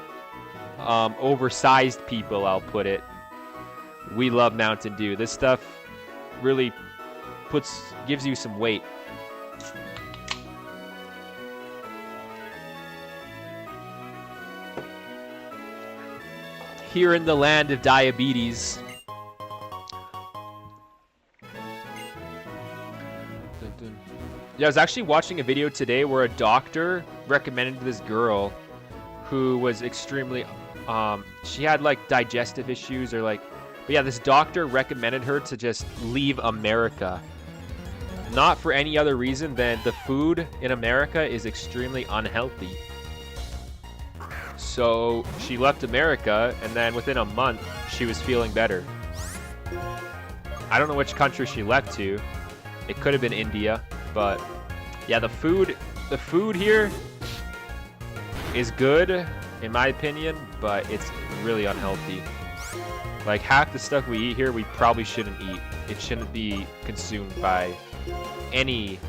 oversized people, I'll put it, we love Mountain Dew. This stuff really gives you some weight. here in the land of diabetes. Yeah, I was actually watching a video today where a doctor recommended this girl who was extremely, she had like digestive issues or like, but yeah, this doctor recommended her to just leave America. Not for any other reason than the food in America is extremely unhealthy. So she left America, and then within a month, she was feeling better. I don't know which country she left to. It could have been India, but yeah, the food here is good, in my opinion, but it's really unhealthy. Like half the stuff we eat here, we probably shouldn't eat. It shouldn't be consumed by any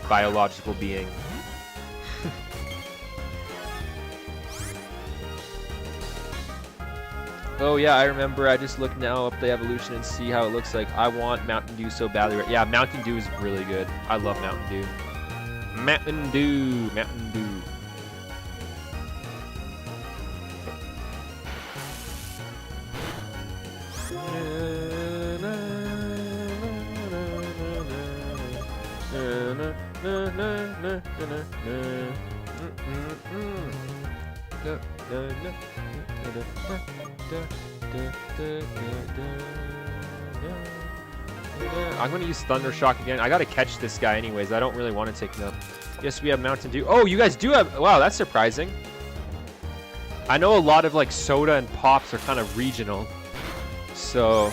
biological being. Oh yeah, I remember. I just looked now up the evolution and see how it looks like. I want Mountain Dew so badly. Yeah, Mountain Dew is really good. I love Mountain Dew. Mountain Dew, Mountain Dew. I'm gonna use Thunder Shock again. I gotta catch this guy anyways. I don't really want to take him up. Yes, we have Mountain Dew. Oh, you guys do have... Wow, that's surprising. I know a lot of like soda and pops are kind of regional. So,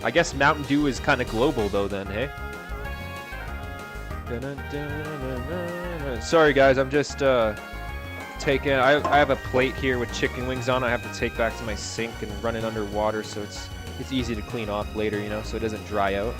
I guess Mountain Dew is kind of global though then, hey? Sorry guys, I'm just taking... I have a plate here with chicken wings on. I have to take back to my sink and run it under water so it's easy to clean off later, you know, so it doesn't dry out.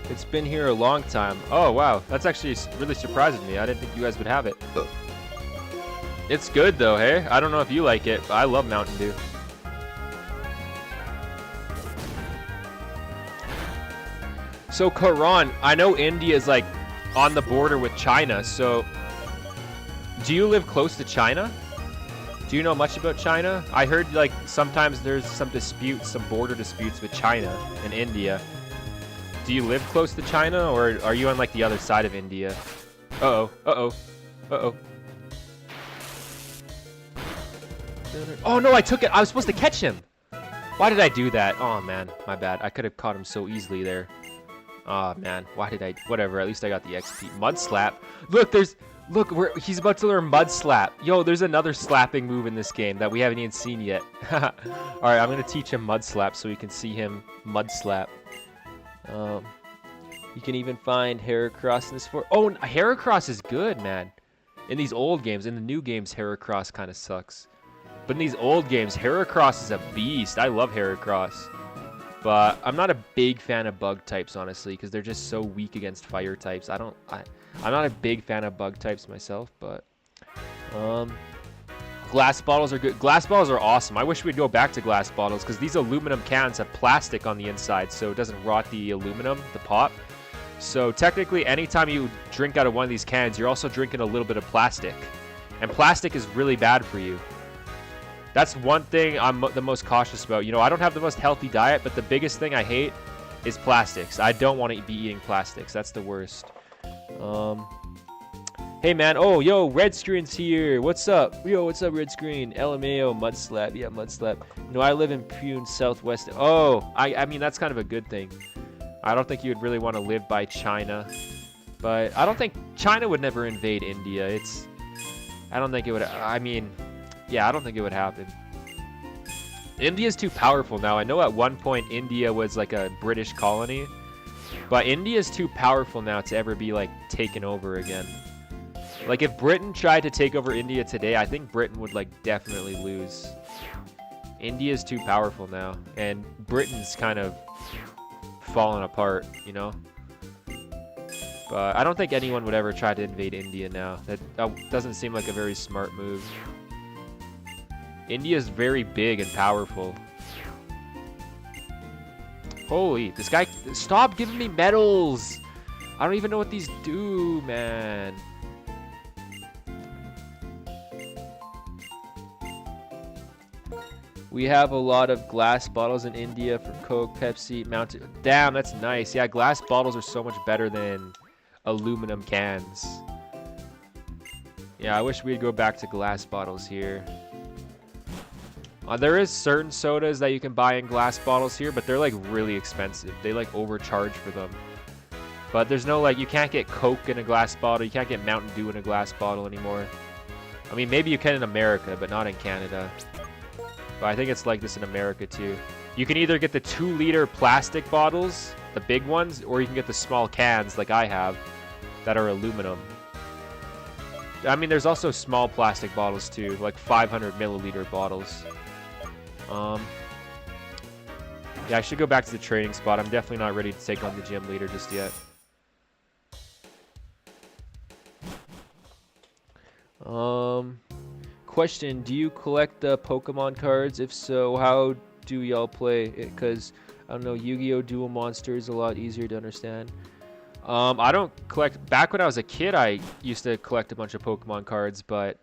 It's been here a long time. Oh wow, that's actually really surprising me. I didn't think you guys would have it. It's good though, hey? I don't know if you like it, but I love Mountain Dew. So Karan, I know India is like on the border with China, so do you live close to China? Do you know much about China? I heard like sometimes there's some disputes, some border disputes with China and India. Do you live close to China, or are you on like the other side of India? Uh-oh, uh-oh, uh-oh. Oh no, I took it. I was supposed to catch him. Why did I do that? Oh man, my bad. I could have caught him so easily there. Oh man, why did I? Whatever, at least I got the XP. Mud slap. Look, he's about to learn mud slap. Yo, there's another slapping move in this game that we haven't even seen yet. All right, I'm gonna teach him mud slap so we can see him mud slap. You can even find Heracross in this fort. Oh, Heracross is good, man. In these old games, in the new games, Heracross kind of sucks. But in these old games, Heracross is a beast. I love Heracross. But I'm not a big fan of bug types, honestly, because they're just so weak against fire types. I'm not a big fan of bug types myself, but glass bottles are good. Glass bottles are awesome. I wish we'd go back to glass bottles because these aluminum cans have plastic on the inside, so it doesn't rot the aluminum, the pop. So technically, anytime you drink out of one of these cans, you're also drinking a little bit of plastic, and plastic is really bad for you. That's one thing I'm the most cautious about. You know, I don't have the most healthy diet, but the biggest thing I hate is plastics. I don't want to be eating plastics. That's the worst. Hey, man. Oh, yo, Red Screen's here. What's up? Yo, what's up, Red Screen? LMAO, Mud Slap. Yeah, Mud Slap. You know, I live in Pune, Southwest. Oh, I mean, that's kind of a good thing. I don't think you would really want to live by China. But I don't think China would never invade India. I don't think it would. I mean... Yeah, I don't think it would happen. India's too powerful now. I know at one point India was like a British colony, but India's too powerful now to ever be like taken over again. Like if Britain tried to take over India today, I think Britain would like definitely lose. India's too powerful now, and Britain's kind of fallen apart, you know? But I don't think anyone would ever try to invade India now. That doesn't seem like a very smart move. India's very big and powerful. Holy, this guy, stop giving me medals! I don't even know what these do, man. We have a lot of glass bottles in India for Coke, Pepsi, Mountain. Damn, that's nice. Yeah, glass bottles are so much better than aluminum cans. Yeah, I wish we'd go back to glass bottles here. There is certain sodas that you can buy in glass bottles here, but they're like really expensive. They like overcharge for them. But there's no like, you can't get Coke in a glass bottle. You can't get Mountain Dew in a glass bottle anymore. I mean, maybe you can in America, but not in Canada. But I think it's like this in America too. You can either get the 2-liter plastic bottles, the big ones, or you can get the small cans like I have that are aluminum. I mean, there's also small plastic bottles too, like 500 milliliter bottles. Yeah, I should go back to the training spot. I'm definitely not ready to take on the gym leader just yet. Question, do you collect the Pokemon cards? If so, how do y'all play it? Because, I don't know, Yu-Gi-Oh! Duel Monster is a lot easier to understand. I don't collect... Back when I was a kid, I used to collect a bunch of Pokemon cards, but...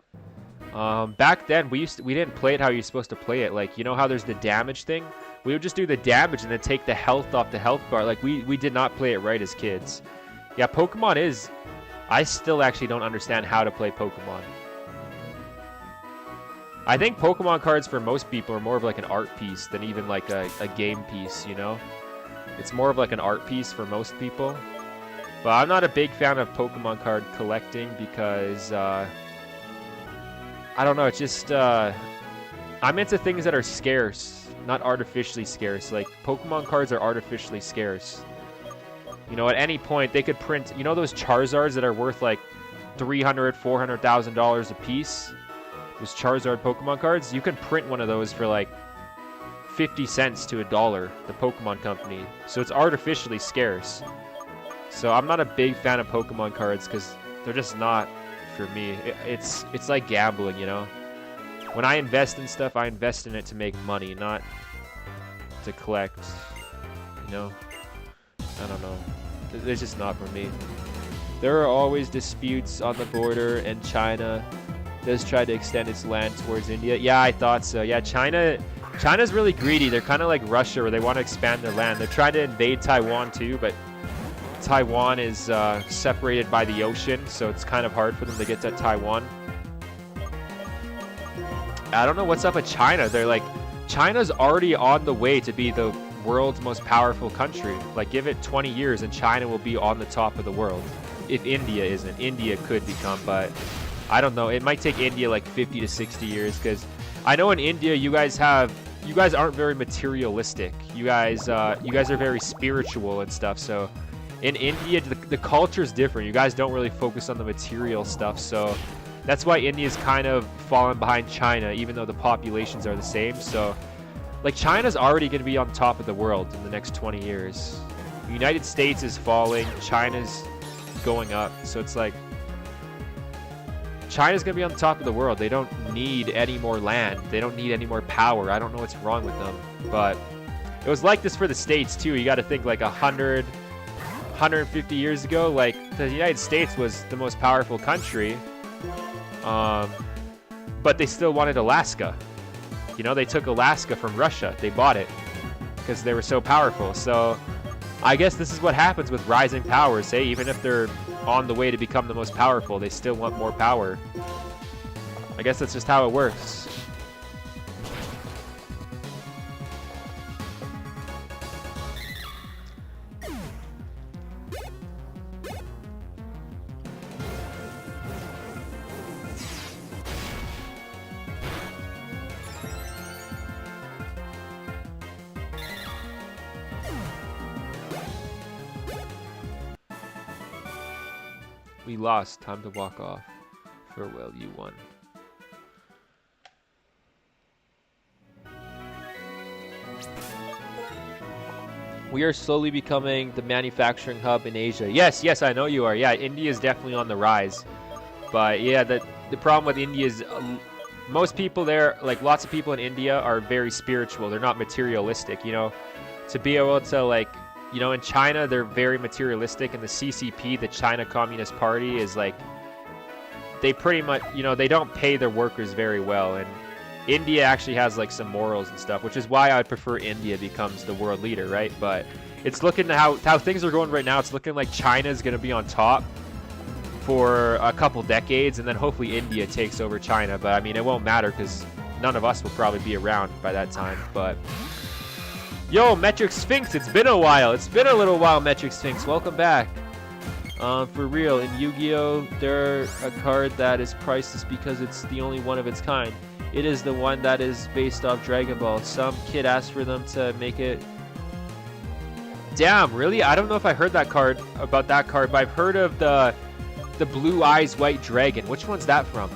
back then, we didn't play it how you're supposed to play it. Like, you know how there's the damage thing? We would just do the damage and then take the health off the health bar. Like, we did not play it right as kids. Yeah, Pokemon is... I still actually don't understand how to play Pokemon. I think Pokemon cards for most people are more of like an art piece than even like a game piece, you know? It's more of like an art piece for most people. But I'm not a big fan of Pokemon card collecting because, I don't know, it's just, I'm into things that are scarce, not artificially scarce. Like, Pokemon cards are artificially scarce. You know, at any point, they could print, you know those Charizards that are worth like $300,000, $400,000 a piece? Those Charizard Pokemon cards, you can print one of those for like 50 cents to $1, the Pokemon company. So it's artificially scarce. So I'm not a big fan of Pokemon cards because they're just not for me. It's like gambling, you know? When I invest in stuff, I invest in it to make money, not to collect, you know? I don't know. It's just not for me. There are always disputes on the border, and China does try to extend its land towards India. Yeah, I thought so. Yeah, China's really greedy. They're kind of like Russia, where they want to expand their land. They're trying to invade Taiwan too, but Taiwan is separated by the ocean, so it's kind of hard for them to get to Taiwan. I don't know what's up with China. They're like, China's already on the way to be the world's most powerful country. Like, give it 20 years and China will be on the top of the world. If India isn't. India could become, but I don't know. It might take India like 50 to 60 years because I know in India you guys aren't very materialistic. You guys are very spiritual and stuff. So in India, the culture is different. You guys don't really focus on the material stuff. So that's why India's kind of fallen behind China, even though the populations are the same. So like China's already going to be on top of the world in the next 20 years. The United States is falling. China's going up. So it's like China's going to be on the top of the world. They don't need any more land. They don't need any more power. I don't know what's wrong with them. But it was like this for the States, too. You got to think like 100, 150 years ago. Like, the United States was the most powerful country. But they still wanted Alaska. You know, they took Alaska from Russia. They bought it because they were so powerful. So I guess this is what happens with rising powers. Hey, even if they're on the way to become the most powerful, they still want more power. I guess that's just how it works. We lost. Time to walk off. Farewell, you won. We are slowly becoming the manufacturing hub in Asia. Yes, yes, I know you are. Yeah, India is definitely on the rise. But yeah, the problem with India is most people there, like lots of people in India, are very spiritual. They're not materialistic, you know. To be able to, like, you know, in China, they're very materialistic, and the CCP, the China Communist Party, is like, they pretty much, you know, they don't pay their workers very well. And India actually has like some morals and stuff, which is why I prefer India becomes the world leader, right? But it's looking how things are going right now. It's looking like China is going to be on top for a couple decades, and then hopefully India takes over China. But I mean, it won't matter because none of us will probably be around by that time. But yo, Metric Sphinx, it's been a while. It's been a little while, Metric Sphinx. Welcome back. For real, in Yu-Gi-Oh, they're a card that is priceless because it's the only one of its kind. It is the one that is based off Dragon Ball. Some kid asked for them to make it. Damn, really? I don't know if I heard that card about that card, but I've heard of the Blue Eyes White Dragon. Which one's that from?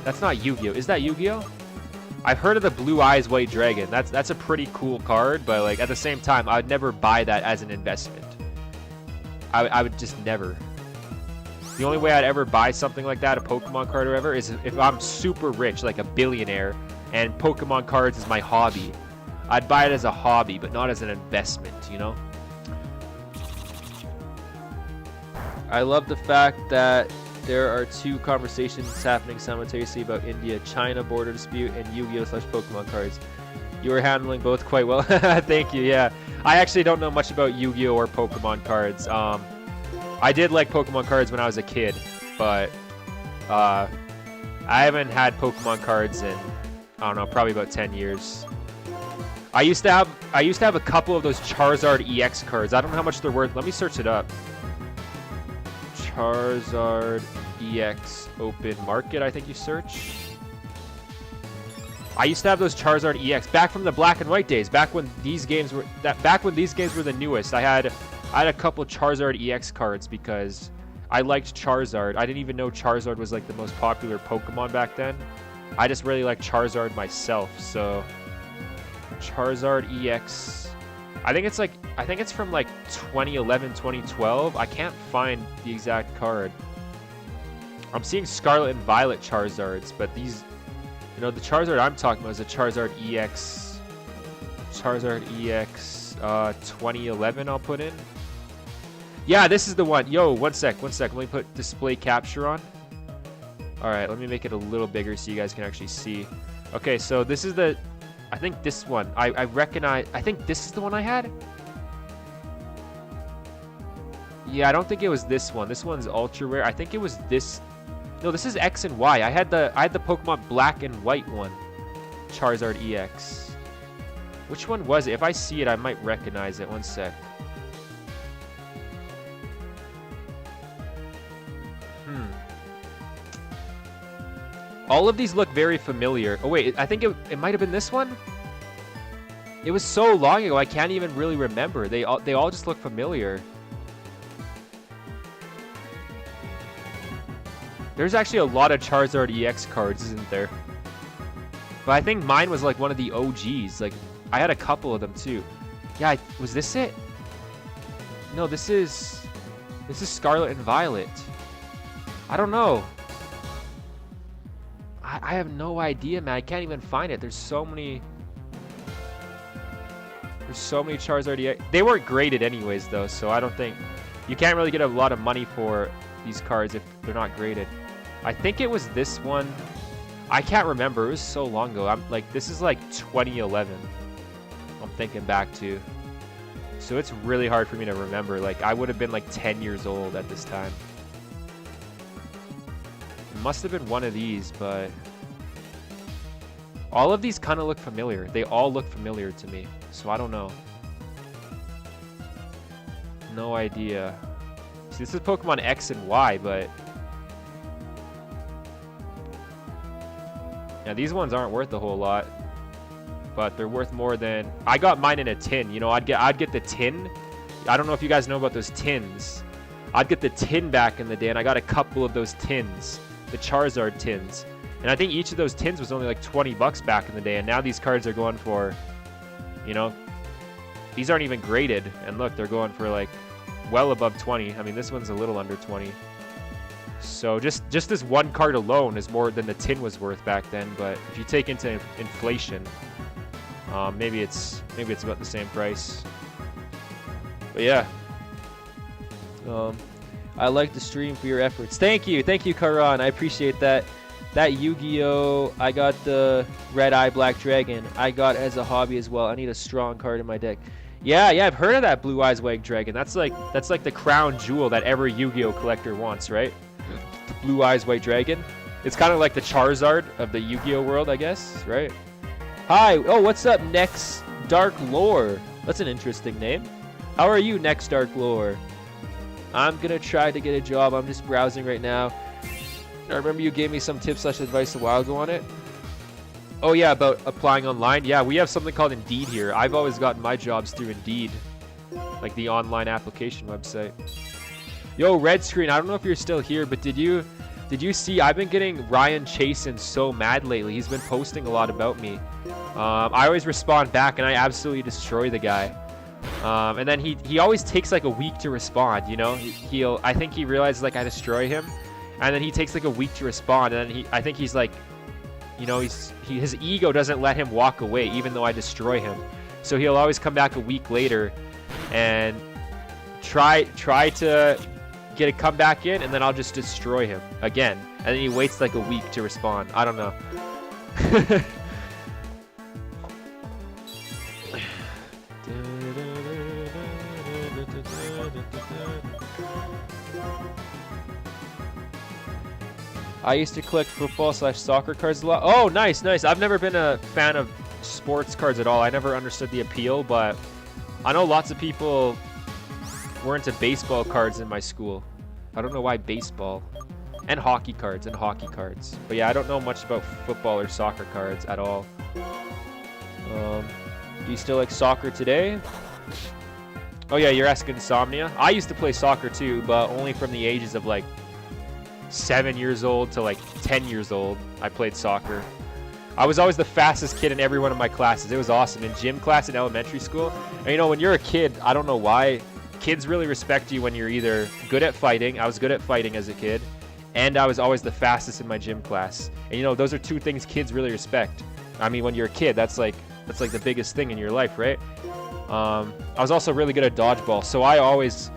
That's not Yu-Gi-Oh. Is that Yu-Gi-Oh? I've heard of the Blue Eyes White Dragon. That's a pretty cool card, but like at the same time, I would never buy that as an investment. I would just never. The only way I'd ever buy something like that, a Pokemon card or whatever, is if I'm super rich, like a billionaire, and Pokemon cards is my hobby. I'd buy it as a hobby, but not as an investment, you know? I love the fact that there are two conversations happening simultaneously about India-China border dispute and Yu-Gi-Oh! / Pokemon cards. You are handling both quite well. Thank you, yeah. I actually don't know much about Yu-Gi-Oh! Or Pokemon cards. I did like Pokemon cards when I was a kid, but I haven't had Pokemon cards in, I don't know, probably about 10 years. I used to have a couple of those Charizard EX cards. I don't know how much they're worth. Let me search it up. Charizard EX open market, I think you search. I used to have those Charizard EX back from the black and white days, back when these games were the newest. I had a couple Charizard EX cards because I liked Charizard. I didn't even know Charizard was like the most popular Pokemon back then. I just really liked Charizard myself. So Charizard EX, I think it's from like 2011, 2012. I can't find the exact card. I'm seeing Scarlet and Violet Charizards, but these, you know, the Charizard I'm talking about is a Charizard EX. Charizard EX 2011 I'll put in. Yeah, this is the one. Yo, one sec. Let me put display capture on. Alright, let me make it a little bigger so you guys can actually see. Okay, so this is the, I think this one. I recognize, I think this is the one I had. Yeah, I don't think it was this one. This one's ultra rare. I think it was this. No, this is X and Y. I had the Pokemon Black and White one. Charizard EX. Which one was it? If I see it, I might recognize it. One sec. All of these look very familiar. Oh wait, I think it might have been this one. It was so long ago, I can't even really remember. They all just look familiar. There's actually a lot of Charizard EX cards, isn't there? But I think mine was like one of the OGs. Like, I had a couple of them too. Yeah, was this it? No, this is Scarlet and Violet. I don't know. I have no idea, man. I can't even find it. There's so many Charizard EX. They weren't graded anyways, though, so I don't think you can't really get a lot of money for these cards if they're not graded. I think it was this one. I can't remember. It was so long ago. I'm like, this is like 2011. I'm thinking back to. So it's really hard for me to remember. Like, I would have been like 10 years old at this time. It must have been one of these, but all of these kind of look familiar. They all look familiar to me, so I don't know. No idea. See, this is Pokemon X and Y, but yeah, these ones aren't worth a whole lot, but they're worth more than. I got mine in a tin. You know, I'd get the tin. I don't know if you guys know about those tins. I'd get the tin back in the day, and I got a couple of those tins, the Charizard tins, and I think each of those tins was only like 20 bucks back in the day, and now these cards are going for, you know, these aren't even graded. And look, they're going for like well above 20. I mean, this one's a little under 20. So just this one card alone is more than the tin was worth back then. But if you take into inflation, maybe it's about the same price. But yeah, I like the stream for your efforts. Thank you, Karan. I appreciate that. That Yu-Gi-Oh! I got the Red Eye Black Dragon. I got as a hobby as well. I need a strong card in my deck. Yeah, I've heard of that Blue Eyes White Dragon. That's like the crown jewel that every Yu-Gi-Oh! Collector wants, right? The Blue Eyes White Dragon. It's kind of like the Charizard of the Yu-Gi-Oh! World, I guess, right? Hi. Oh, what's up, Next Dark Lore? That's an interesting name. How are you, Next Dark Lore? I'm gonna try to get a job. I'm just browsing right now. I remember you gave me some tips / advice a while ago on it. Oh yeah, about applying online. Yeah, we have something called Indeed here. I've always gotten my jobs through Indeed, like the online application website. Yo, Red Screen, I don't know if you're still here, but did you see? I've been getting Ryan Chasen so mad lately. He's been posting a lot about me. I always respond back, and I absolutely destroy the guy. And then he always takes like a week to respond. You know, I think he realizes like I destroy him. And then he takes like a week to respond, and then I think he's like, you know, his ego doesn't let him walk away, even though I destroy him. So he'll always come back a week later, and try to get a comeback in, and then I'll just destroy him again. And then he waits like a week to respond. I don't know. I used to collect football / soccer cards a lot. Oh, nice. I've never been a fan of sports cards at all. I never understood the appeal, but I know lots of people were into baseball cards in my school. I don't know why baseball. And hockey cards. But yeah, I don't know much about football or soccer cards at all. Do you still like soccer today? Oh yeah, you're asking Insomnia. I used to play soccer too, but only from the ages of like 7 years old to like 10 years old. I played soccer. I was always the fastest kid in every one of my classes. It was awesome. In gym class in elementary school. And you know, when you're a kid, I don't know why, kids really respect you when you're either good at fighting. I was good at fighting as a kid, and I was always the fastest in my gym class. And you know, those are two things kids really respect. I mean, when you're a kid, that's like the biggest thing in your life, right? I was also really good at dodgeball, so I always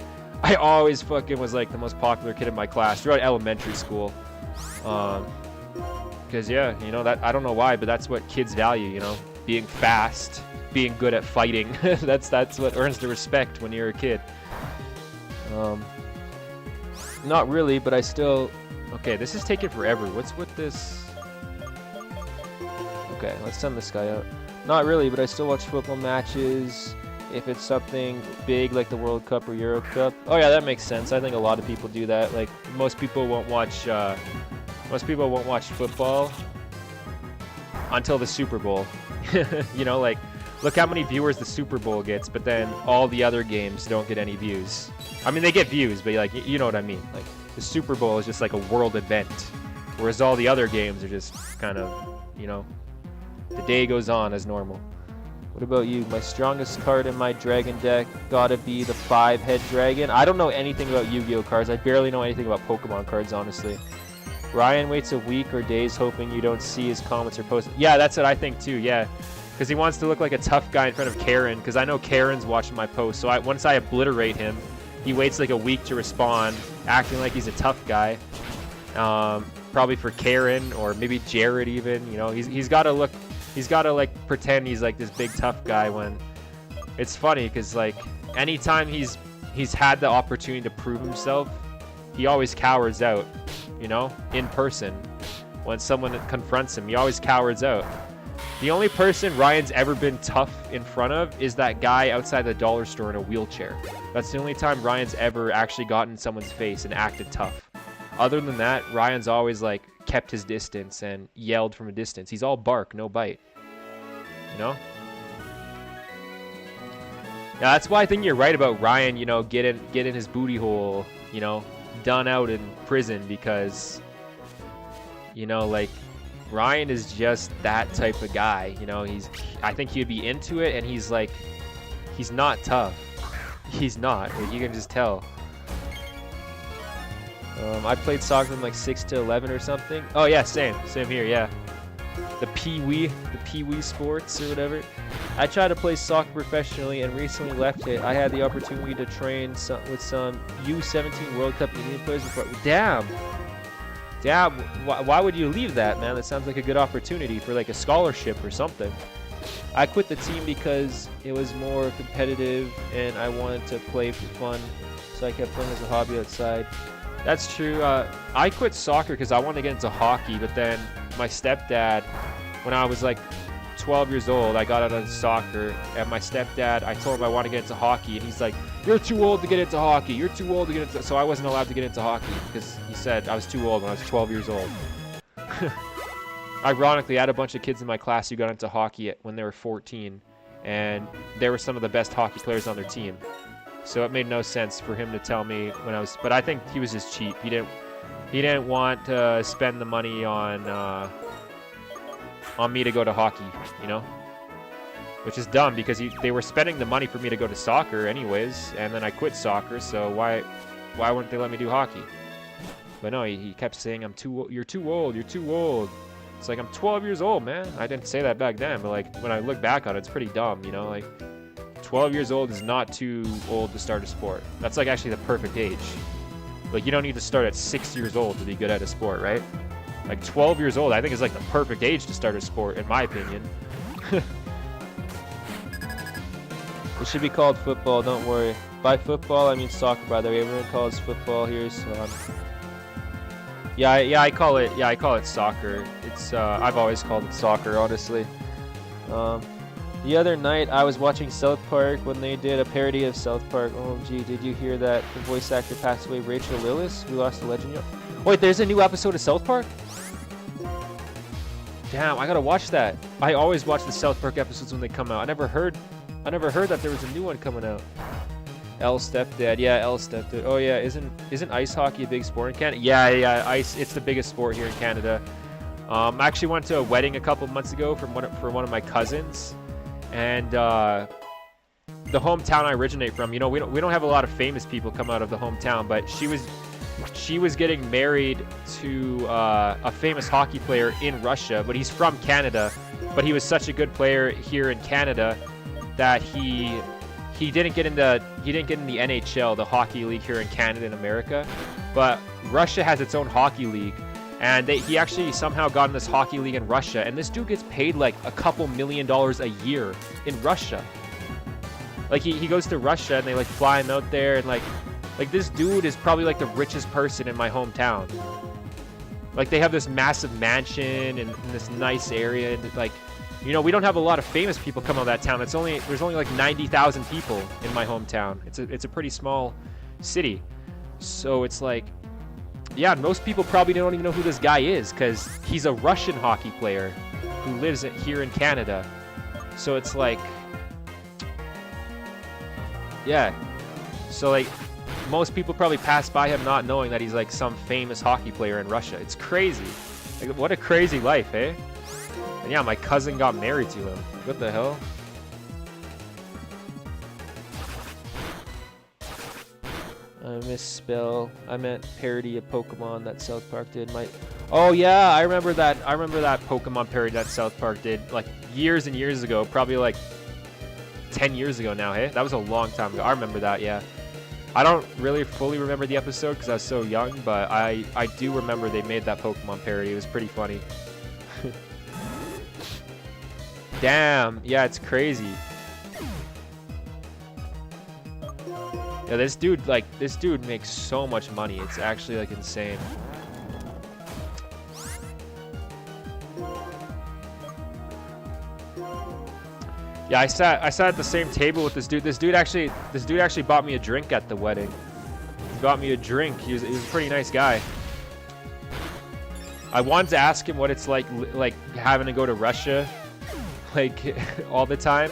fucking was like the most popular kid in my class throughout elementary school. Because yeah, you know, that I don't know why, but that's what kids value, you know, being fast, being good at fighting. that's what earns the respect when you're a kid. Not really, but I still. Okay, this is taking forever. What's with this? Okay, let's send this guy out. Not really, but I still watch football matches. If it's something big like the World Cup or Euro Cup. Oh yeah, that makes sense. I think a lot of people do that. Like most people won't watch football until the Super Bowl. You know, like look how many viewers the Super Bowl gets, but then all the other games don't get any views. I mean, they get views, but like you know what I mean. Like the Super Bowl is just like a world event, whereas all the other games are just kind of, you know, the day goes on as normal. What about you? My strongest card in my dragon deck gotta be the 5-head dragon. I don't know anything about Yu-Gi-Oh cards. I barely know anything about Pokemon cards, honestly. Ryan waits a week or days hoping you don't see his comments or posts. Yeah, that's what I think too, yeah. Because he wants to look like a tough guy in front of Karen, because I know Karen's watching my post. So once I obliterate him, he waits like a week to respond, acting like he's a tough guy. Probably for Karen or maybe Jared even. You know, he's got to look... He's got to like pretend he's like this big tough guy when it's funny because like anytime he's had the opportunity to prove himself, he always cowers out, you know, in person. When someone confronts him, he always cowers out. The only person Ryan's ever been tough in front of is that guy outside the dollar store in a wheelchair. That's the only time Ryan's ever actually gotten in someone's face and acted tough. Other than that, Ryan's always like kept his distance and yelled from a distance. He's all bark, no bite. You know? Yeah, that's why I think you're right about Ryan, you know, get in his booty hole, you know, done out in prison, because, you know, like, Ryan is just that type of guy, you know. I think he'd be into it, and he's He's not tough. He's not. Like, you can just tell. I played soccer from like 6 to 11 or something. Oh yeah, same here. Yeah, the Pee-wee sports or whatever. I tried to play soccer professionally and recently left it. I had the opportunity to train with some U17 World Cup Indian players before. Damn. Why would you leave that, man? That sounds like a good opportunity for like a scholarship or something. I quit the team because it was more competitive and I wanted to play for fun, so I kept playing as a hobby outside. That's true. I quit soccer because I wanted to get into hockey, but then my stepdad, when I was like 12 years old, I got out of soccer, and my stepdad, I told him I want to get into hockey, and he's like, "You're too old to get into hockey. You're too old to get into." So I wasn't allowed to get into hockey because he said I was too old when I was 12 years old. Ironically, I had a bunch of kids in my class who got into hockey when they were 14, and they were some of the best hockey players on their team. So it made no sense for him to tell me when I was. But I think he was just cheap. He didn't want to spend the money on me to go to hockey, you know, which is dumb because they were spending the money for me to go to soccer anyways, and then I quit soccer. So why wouldn't they let me do hockey? But no, he kept saying you're too old. You're too old. It's like, I'm 12 years old, man. I didn't say that back then, but like when I look back on it, it's pretty dumb, you know, like. 12 years old is not too old to start a sport. That's like actually the perfect age. Like, you don't need to start at 6 years old to be good at a sport, right? Like 12 years old, I think is like the perfect age to start a sport, in my opinion. It should be called football, don't worry. By football, I mean soccer, by the way. Everyone calls football here, so yeah, I call it soccer. It's I've always called it soccer, honestly. The other night, I was watching South Park when they did a parody of South Park. OMG, did you hear that the voice actor passed away, Rachel Lillis? We lost a legend. Wait, there's a new episode of South Park? Damn, I gotta watch that. I always watch the South Park episodes when they come out. I never heard that there was a new one coming out. L Stepdad, yeah, L Stepdad. Oh yeah, isn't ice hockey a big sport in Canada? Yeah, ice. It's the biggest sport here in Canada. I actually went to a wedding a couple months ago for one of my cousins. And the hometown I originate from, you know, we don't have a lot of famous people come out of the hometown, but she was getting married to a famous hockey player in Russia, but he's from Canada. But he was such a good player here in Canada that he didn't get in the NHL, the hockey league here in Canada and America. But Russia has its own hockey league. And he actually somehow got in this hockey league in Russia. And this dude gets paid like a couple $1 million a year in Russia. Like he goes to Russia and they like fly him out there. And like this dude is probably like the richest person in my hometown. Like they have this massive mansion and this nice area. And like, you know, we don't have a lot of famous people come out of that town. There's only like 90,000 people in my hometown. It's a pretty small city. So it's like, yeah, most people probably don't even know who this guy is because he's a Russian hockey player who lives here in Canada. So it's like, yeah. So like, most people probably pass by him not knowing that he's like some famous hockey player in Russia. It's crazy. Like, what a crazy life, eh? And yeah, my cousin got married to him. What the hell? I misspell. I meant parody of Pokemon that South Park did. Oh yeah, I remember that Pokemon parody that South Park did like years and years ago. Probably like 10 years ago now. Hey, that was a long time ago. I remember that. Yeah. I don't really fully remember the episode because I was so young, but I do remember they made that Pokemon parody. It was pretty funny. Damn. Yeah, it's crazy. Yeah, this dude makes so much money. It's actually like insane. Yeah, I sat at the same table with this dude. This dude actually bought me a drink at the wedding. He bought me a drink. He was a pretty nice guy. I wanted to ask him what it's like having to go to Russia like all the time.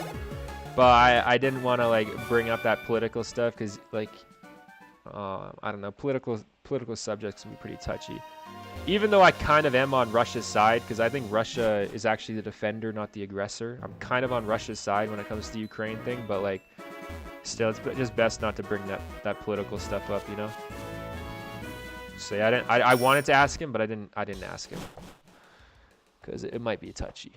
But I didn't want to like bring up that political stuff because like I don't know, political subjects can be pretty touchy. Even though I kind of am on Russia's side because I think Russia is actually the defender, not the aggressor. I'm kind of on Russia's side when it comes to the Ukraine thing, but like Still, it's just best not to bring that political stuff up, you know. So yeah, I wanted to ask him, but I didn't ask him because it might be touchy.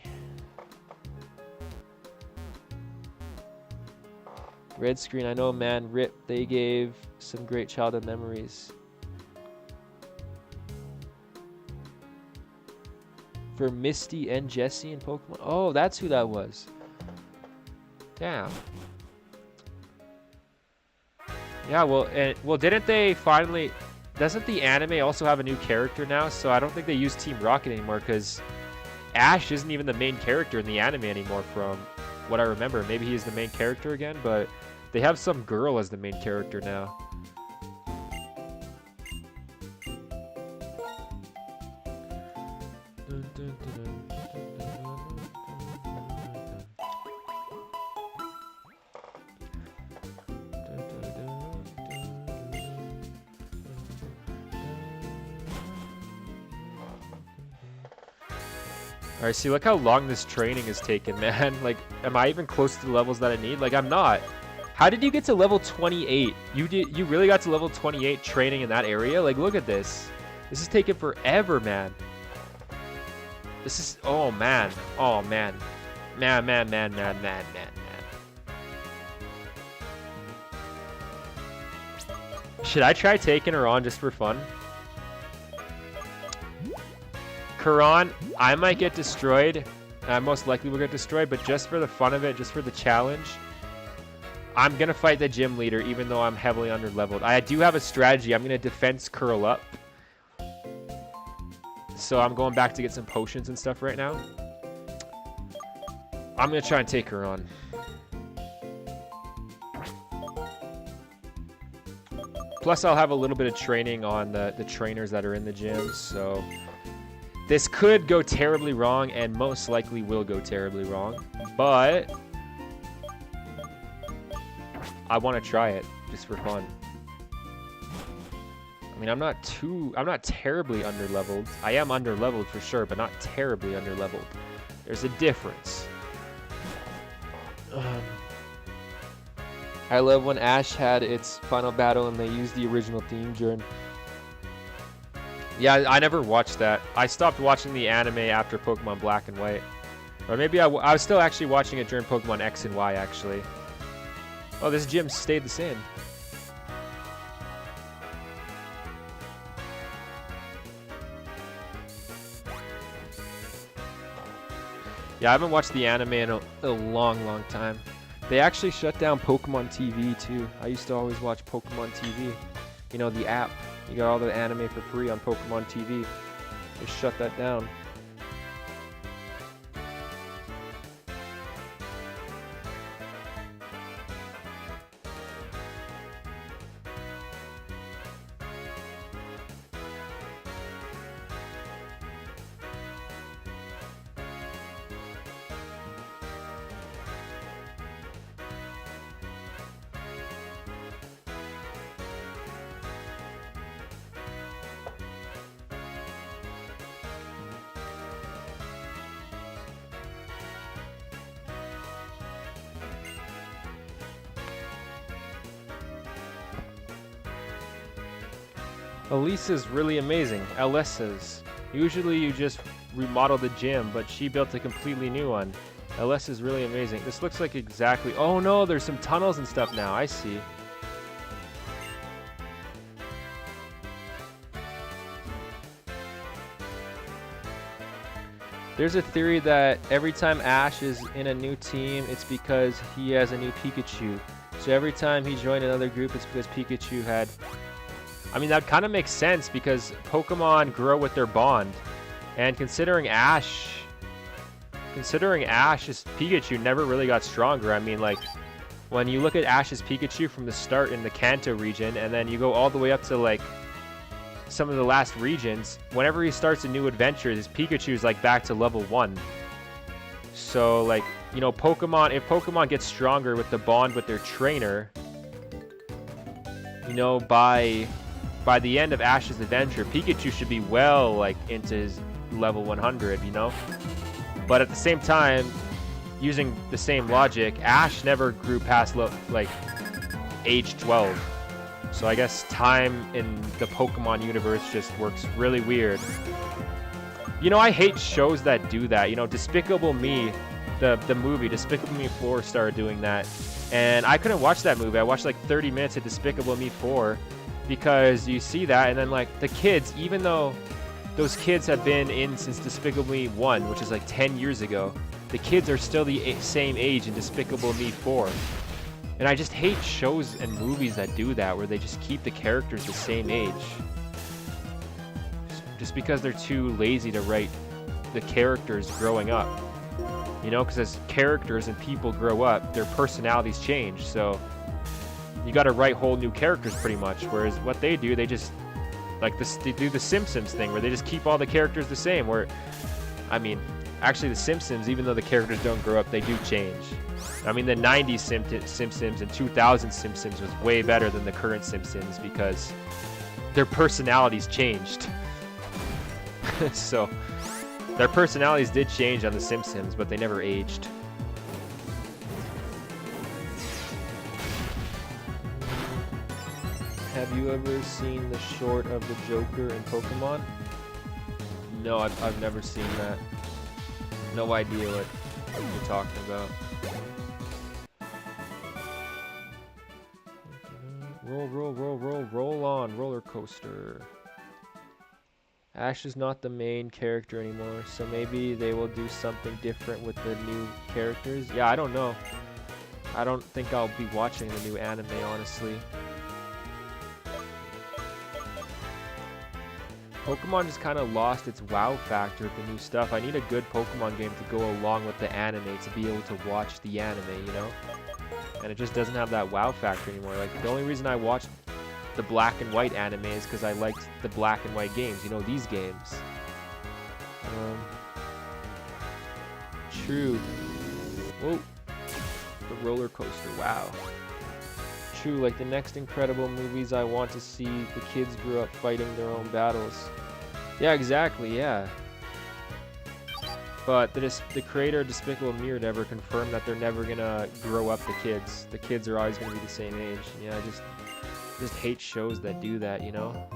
Red screen, I know, man. Rip, they gave some great childhood memories. For Misty and Jessie in Pokemon. Oh, that's who that was. Damn. Yeah, well, didn't they finally... Doesn't the anime also have a new character now? So I don't think they use Team Rocket anymore because Ash isn't even the main character in the anime anymore from what I remember. Maybe he's the main character again, but they have some girl as the main character now. Alright, see, look how long this training is taking, man. Like, am I even close to the levels that I need? Like, I'm not. How did you get to level 28? You really got to level 28 training in that area? Like, look at this. This is taking forever, man. This is... Oh, man. Oh, man. Man. Should I try taking her on just for fun? Karan, I might get destroyed. I most likely will get destroyed, but just for the fun of it, just for the challenge, I'm going to fight the gym leader, even though I'm heavily under-leveled. I do have a strategy. I'm going to defense curl up. So I'm going back to get some potions and stuff right now. I'm going to try and take her on. Plus, I'll have a little bit of training on the trainers that are in the gym, so... This could go terribly wrong, and most likely will go terribly wrong, but I want to try it just for fun. I mean, I'm not terribly underleveled. I am underleveled for sure, but not terribly underleveled. There's a difference. I love when Ash had its final battle and they used the original theme during... Yeah, I never watched that. I stopped watching the anime after Pokemon Black and White. Or maybe I was still actually watching it during Pokemon X and Y, actually. Oh, this gym stayed the same. Yeah, I haven't watched the anime in a long time. They actually shut down Pokemon TV, too. I used to always watch Pokemon TV. You know, the app. You got all the anime for free on Pokemon TV. They shut that down. Elisa's really amazing. LS says, usually you just remodel the gym, but she built a completely new one. LS is really amazing. This looks like exactly... Oh no, there's some tunnels and stuff now. I see. There's a theory that every time Ash is in a new team, it's because he has a new Pikachu. So every time he joined another group, it's because Pikachu had... I mean, that kind of makes sense because Pokemon grow with their bond. And considering Ash's Pikachu never really got stronger. I mean, like, when you look at Ash's Pikachu from the start in the Kanto region, and then you go all the way up to, like, some of the last regions, whenever he starts a new adventure, his Pikachu's, like, back to level 1. So, like, you know, if Pokemon gets stronger with the bond with their trainer, you know, by the end of Ash's adventure, Pikachu should be well, like, into his level 100, you know? But at the same time, using the same logic, Ash never grew past, like, age 12. So I guess time in the Pokemon universe just works really weird. You know, I hate shows that do that. You know, Despicable Me, the movie, Despicable Me 4 started doing that. And I couldn't watch that movie. I watched like 30 minutes of Despicable Me 4 because you see that, and then like the kids, even though those kids have been in since Despicable Me 1, which is like 10 years ago, the kids are still the same age in Despicable Me 4. And I just hate shows and movies that do that, where they just keep the characters the same age. Just because they're too lazy to write the characters growing up. You know, because as characters and people grow up, their personalities change. So you got to write whole new characters pretty much. Whereas what they do, they just, like this, they do the Simpsons thing where they just keep all the characters the same. Where, I mean, actually the Simpsons, even though the characters don't grow up, they do change. I mean, the 90s Simpsons and 2000 Simpsons was way better than the current Simpsons because their personalities changed. So their personalities did change on the Simpsons, but they never aged. Have you ever seen the short of the Joker in Pokemon? No, I've never seen that. No idea what you're talking about. Roll on, roller coaster. Ash is not the main character anymore, so maybe they will do something different with the new characters. Yeah, I don't know. I don't think I'll be watching the new anime, honestly. Pokemon just kind of lost its wow factor with the new stuff. I need a good Pokemon game to go along with the anime to be able to watch the anime, you know? And it just doesn't have that wow factor anymore. Like, the only reason I watched the black and white anime is because I liked the black and white games, you know, these games. True. Whoa. The roller coaster, wow. True, like the next Incredible movies, I want to see the kids grow up fighting their own battles. Yeah, exactly, yeah. But the creator of Despicable Me never confirmed that they're never gonna grow up the kids. The kids are always gonna be the same age. Yeah, I just hate shows that do that, you know?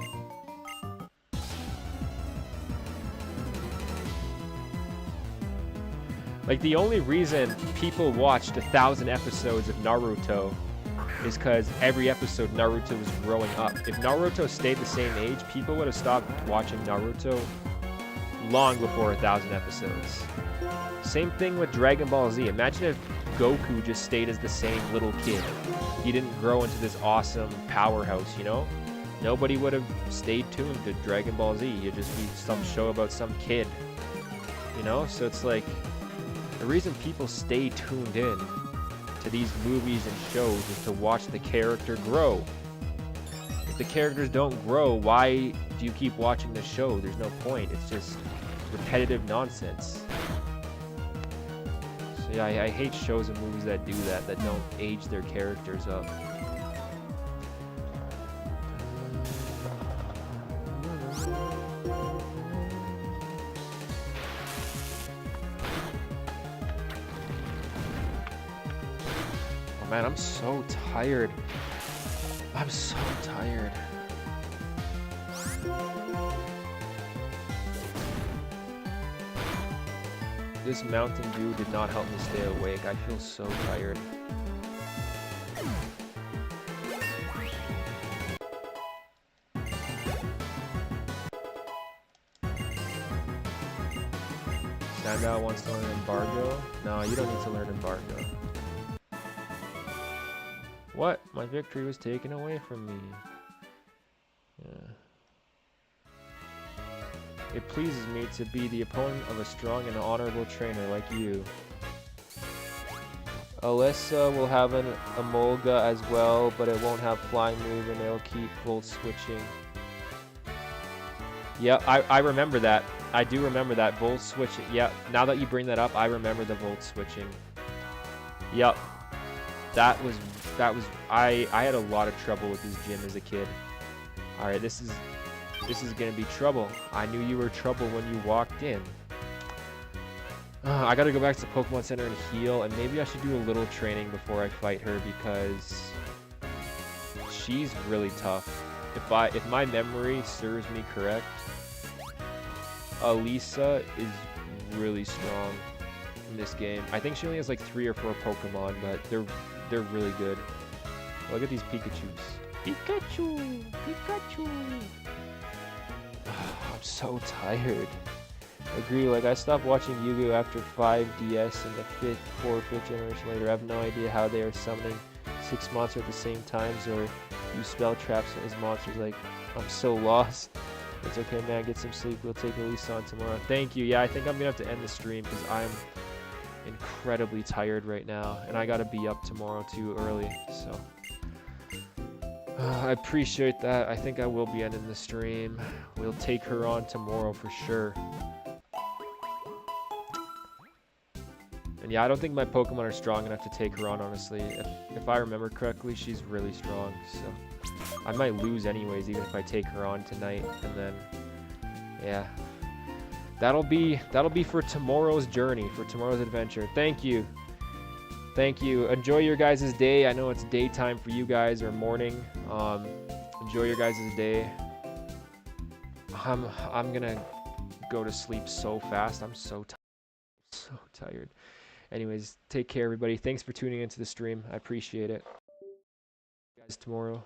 Like, the only reason people watched 1,000 episodes of Naruto is because every episode Naruto was growing up. If Naruto stayed the same age, people would have stopped watching Naruto long before 1,000 episodes. Same thing with Dragon Ball Z. Imagine if Goku just stayed as the same little kid. He didn't grow into this awesome powerhouse, you know? Nobody would have stayed tuned to Dragon Ball Z. It'd just be some show about some kid, you know? So it's like, the reason people stay tuned in to these movies and shows is to watch the character grow. If the characters don't grow, why do you keep watching the show? There's no point. It's just repetitive nonsense. So yeah, I hate shows and movies that do that don't age their characters up. Oh man, I'm so tired. I'm so tired. This Mountain Dew did not help me stay awake. I feel so tired. Sandow wants to learn Embargo? No, you don't need to learn Embargo. What? My victory was taken away from me. Yeah. It pleases me to be the opponent of a strong and honorable trainer like you. Alyssa will have an Emolga as well, but it won't have flying move and it'll keep volt switching. Yeah, I remember that. I do remember that volt switching. Yeah, now that you bring that up, I remember the volt switching. Yep. That was I had a lot of trouble with this gym as a kid. All right, this is gonna be trouble. I knew you were trouble when you walked in. I gotta go back to the Pokemon Center and heal, and maybe I should do a little training before I fight her because she's really tough. If my memory serves me correct, Elisa is really strong in this game. I think she only has like 3 or 4 Pokemon, but they're really good. Look at these Pikachus. Pikachu! Pikachu! I'm so tired. I agree, like I stopped watching Yu-Gi-Oh! After 5DS and the 4th generation later. I have no idea how they are summoning 6 monsters at the same times or use spell traps as monsters. Like, I'm so lost. It's okay, man. Get some sleep. We'll take Elise on tomorrow. Thank you. Yeah, I think I'm going to have to end the stream because I'm incredibly tired right now. And I got to be up tomorrow too early. So, I appreciate that. I think I will be ending the stream. We'll take her on tomorrow for sure. And yeah, I don't think my Pokemon are strong enough to take her on, honestly. If I remember correctly, she's really strong. So, I might lose anyways, even if I take her on tonight. And then, yeah. That'll be for tomorrow's journey, for tomorrow's adventure. Thank you. Thank you. Enjoy your guys' day. I know it's daytime for you guys, or morning. Enjoy your guys' day. I'm gonna go to sleep so fast. I'm so tired. Anyways, take care, everybody. Thanks for tuning into the stream. I appreciate it. See you guys tomorrow.